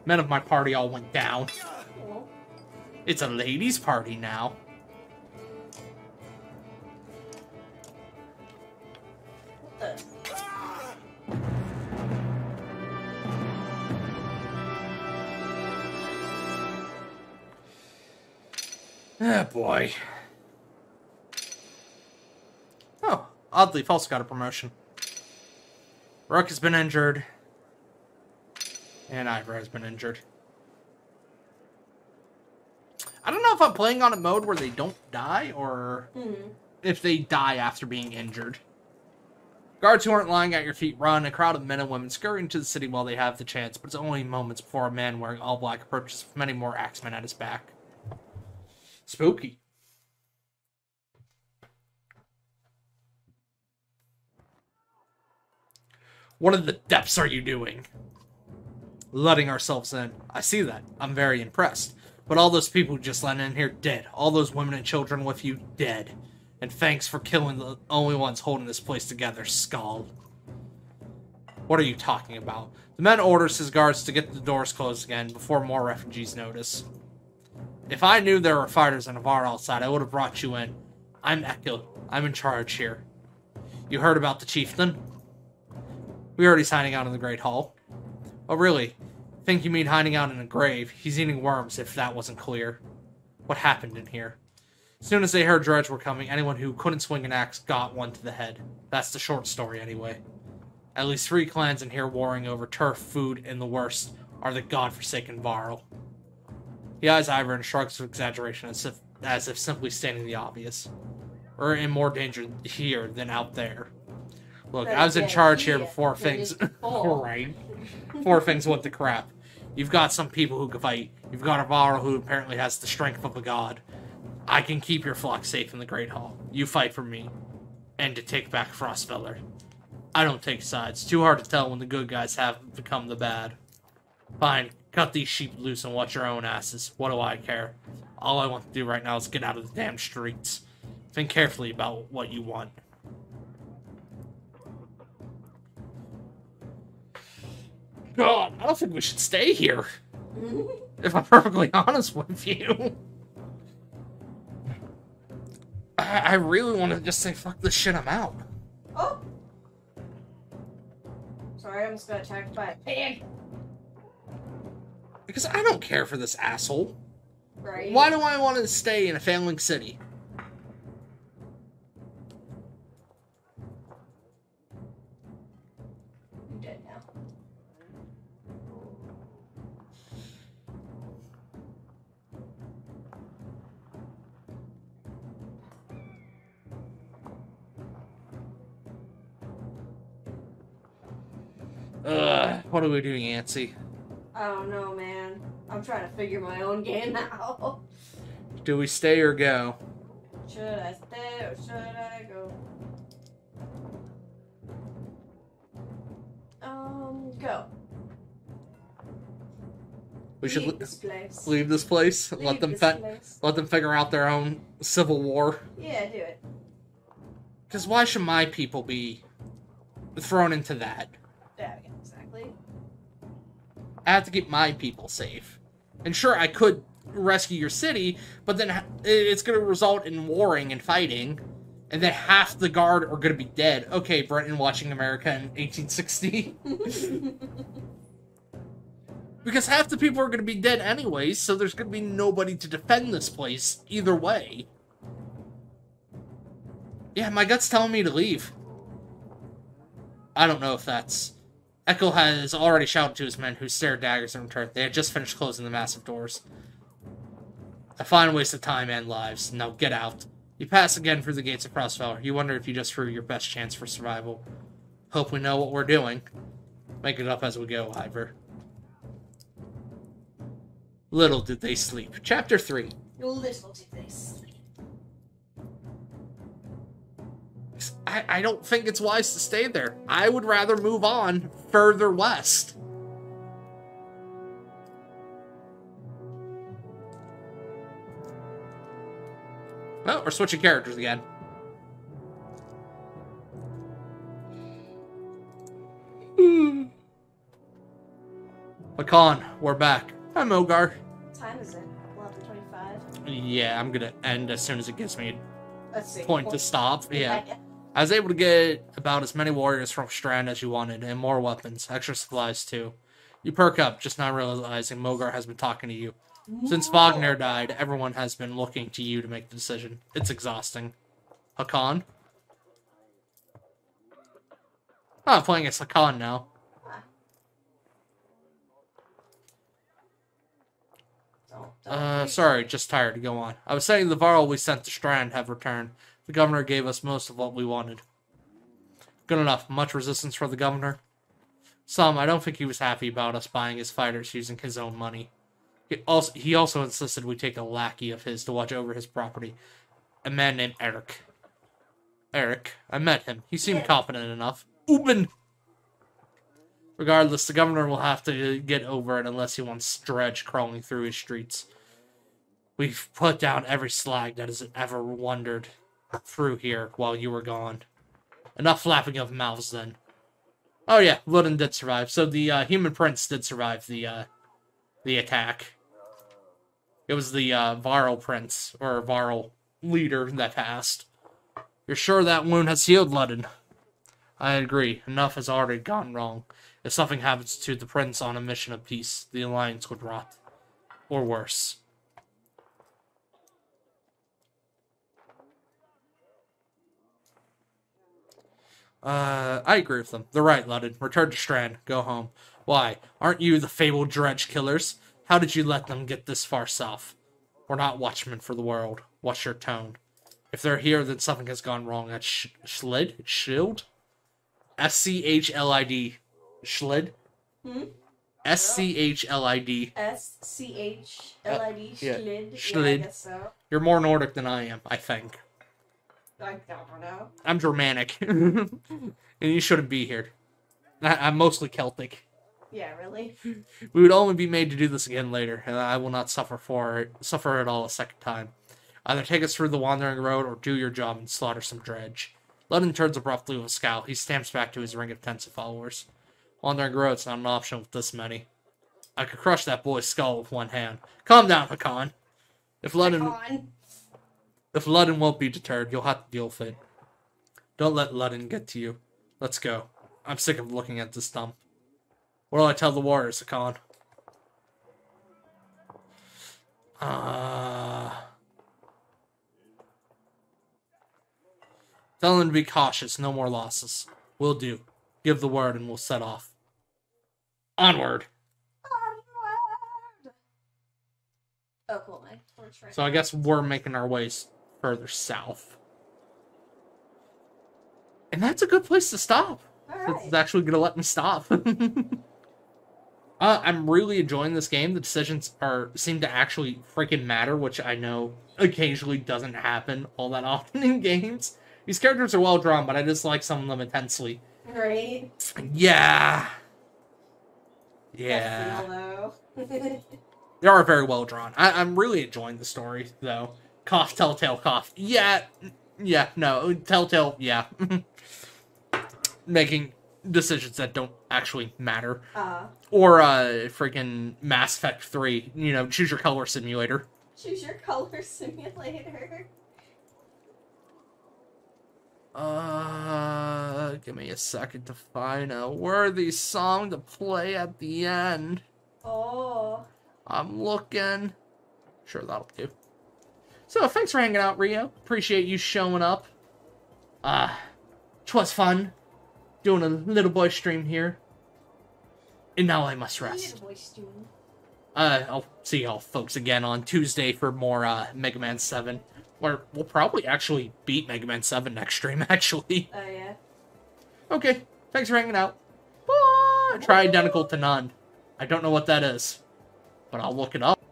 Men of my party all went down. It's a ladies' party now. Ah, boy. Oh, oddly, False got a promotion. Rook has been injured. And Ivor has been injured. I don't know if I'm playing on a mode where they don't die, or if they die after being injured. Guards who aren't lying at your feet run. A crowd of men and women scurry into the city while they have the chance, but it's only moments before a man wearing all black approaches with many more axemen at his back. Spooky. What in the depths are you doing? Letting ourselves in. I see that. I'm very impressed. But all those people who just let in here, dead. All those women and children with you, dead. And thanks for killing the only ones holding this place together, Skull. What are you talking about? The man orders his guards to get the doors closed again before more refugees notice. If I knew there were fighters in Navarre outside, I would have brought you in. I'm Echo. I'm in charge here. You heard about the chieftain? We heard he's hiding out in the Great Hall. Oh, really? Think you mean hiding out in a grave? He's eating worms, if that wasn't clear. What happened in here? As soon as they heard Dredge were coming, anyone who couldn't swing an axe got one to the head. That's the short story, anyway. At least 3 clans in here warring over turf, food, and the worst are the godforsaken Varl. He eyes Ivor and shrugs with exaggeration as if simply stating the obvious. We're in more danger here than out there. Look, I was in charge here before things... right. Before things went to crap. You've got some people who can fight. You've got a Varl who apparently has the strength of a god. I can keep your flock safe in the Great Hall. You fight for me. And to take back Frostfeller. I don't take sides. Too hard to tell when the good guys have become the bad. Fine. Cut these sheep loose and watch your own asses. What do I care? All I want to do right now is get out of the damn streets. Think carefully about what you want. God, I don't think we should stay here. If I'm perfectly honest with you. I really want to just say, fuck this shit, I'm out. Oh! Sorry, I almost got attacked by a pig. Because I don't care for this asshole. Right. Why do I want to stay in a failing city? I'm dead now. What are we doing, Yancy? I don't know, man. I'm trying to figure my own game out. Do we stay or go? Should I stay or should I go? Go. We should Leave this place. leave this place. Leave Let them this place. let them figure out their own civil war. Yeah, do it. Because why should my people be thrown into that? Yeah, exactly. I have to keep my people safe. And sure, I could rescue your city, but then it's going to result in warring and fighting. And then half the guard are going to be dead. Okay, Britain watching America in 1860. Because half the people are going to be dead anyways, so there's going to be nobody to defend this place either way. Yeah, my gut's telling me to leave. I don't know if that's... Echo has already shouted to his men, who stared daggers in return. They had just finished closing the massive doors. A fine waste of time and lives. Now get out. You pass again through the gates of Crossfell. You wonder if you just threw your best chance for survival. Hope we know what we're doing. Make it up as we go, Ivor. Little did they sleep. Chapter 3. Little did they sleep. I don't think it's wise to stay there. I would rather move on further west. Well, we're switching characters again. Hakan, we're back. Hi, Mogar. What time is it? 11:25. Yeah, I'm gonna end as soon as it gives me Let's see. a point to stop. Yeah. I was able to get about as many warriors from Strand as you wanted, and more weapons, extra supplies too. You perk up, just not realizing Mogar has been talking to you. Since Wagner died, everyone has been looking to you to make the decision. It's exhausting. Hakan? Oh, I'm playing as Hakan now. Sorry, just tired. Go on. I was saying the Varl we sent to Strand have returned. The governor gave us most of what we wanted. Good enough. Much resistance for the governor? Some. I don't think he was happy about us buying his fighters using his own money. He also insisted we take a lackey of his to watch over his property. A man named Eric. Eric. I met him. He seemed competent enough. Uben! Regardless, the governor will have to get over it unless he wants Dredge crawling through his streets. We've put down every slag that has ever wandered through here while you were gone. Enough flapping of mouths, then. Oh yeah, Ludden did survive. So the human prince did survive the attack. It was the Varl prince, or Varl leader that passed. You're sure that wound has healed, Ludden? I agree. Enough has already gone wrong. If something happens to the prince on a mission of peace, the alliance would rot. Or worse. I agree with them. They're right, Ludden. Return to Strand. Go home. Why? Aren't you the fabled Dredge killers? How did you let them get this far south? We're not watchmen for the world. Watch your tone. If they're here, then something has gone wrong at Schlid? Shield? S-C-H-L-I-D. Schlid? S-C-H-L-I-D. S-C-H-L-I-D. Schlid. Schlid. Yeah, I guess so. You're more Nordic than I am, I think. I don't know. I'm Germanic. And you shouldn't be here. I'm mostly Celtic. Yeah, really? We would only be made to do this again later, and I will not suffer it all a second time. Either take us through the wandering road, or do your job and slaughter some Dredge. Ludden turns abruptly with a scowl. He stamps back to his ring of tents of followers. Wandering road's not an option with this many. I could crush that boy's skull with one hand. Calm down, Hakan. If Ludden won't be deterred, you'll have to deal with it. Don't let Ludden get to you. Let's go. I'm sick of looking at this dump. What'll I tell the warriors, Hakan? Tell them to be cautious, no more losses. Will do. Give the word and we'll set off. Onward! Onward! Oh, cool, man. So I guess we're making our ways further south. And that's a good place to stop. Alright. It's actually going to let me stop. I'm really enjoying this game. The decisions seem to actually freaking matter, which I know occasionally doesn't happen all that often in games. These characters are well drawn, but I dislike some of them intensely. Right? Yeah. They are very well drawn. I'm really enjoying the story, though. Cough, Telltale, cough. Yeah, no. Telltale, yeah. Making decisions that don't actually matter. Or, freaking Mass Effect 3. You know, choose your color simulator. Choose your color simulator. Give me a second to find a worthy song to play at the end. Oh. I'm looking. Sure, that'll do. So, thanks for hanging out, Rio. Appreciate you showing up. 'Twas fun doing a little boy stream here. And now I must rest. Little boy student. I'll see y'all folks again on Tuesday for more Mega Man 7. Where we'll probably actually beat Mega Man 7 next stream, actually. Oh, yeah. Okay, thanks for hanging out. Bye! Try identical to none. I don't know what that is, but I'll look it up.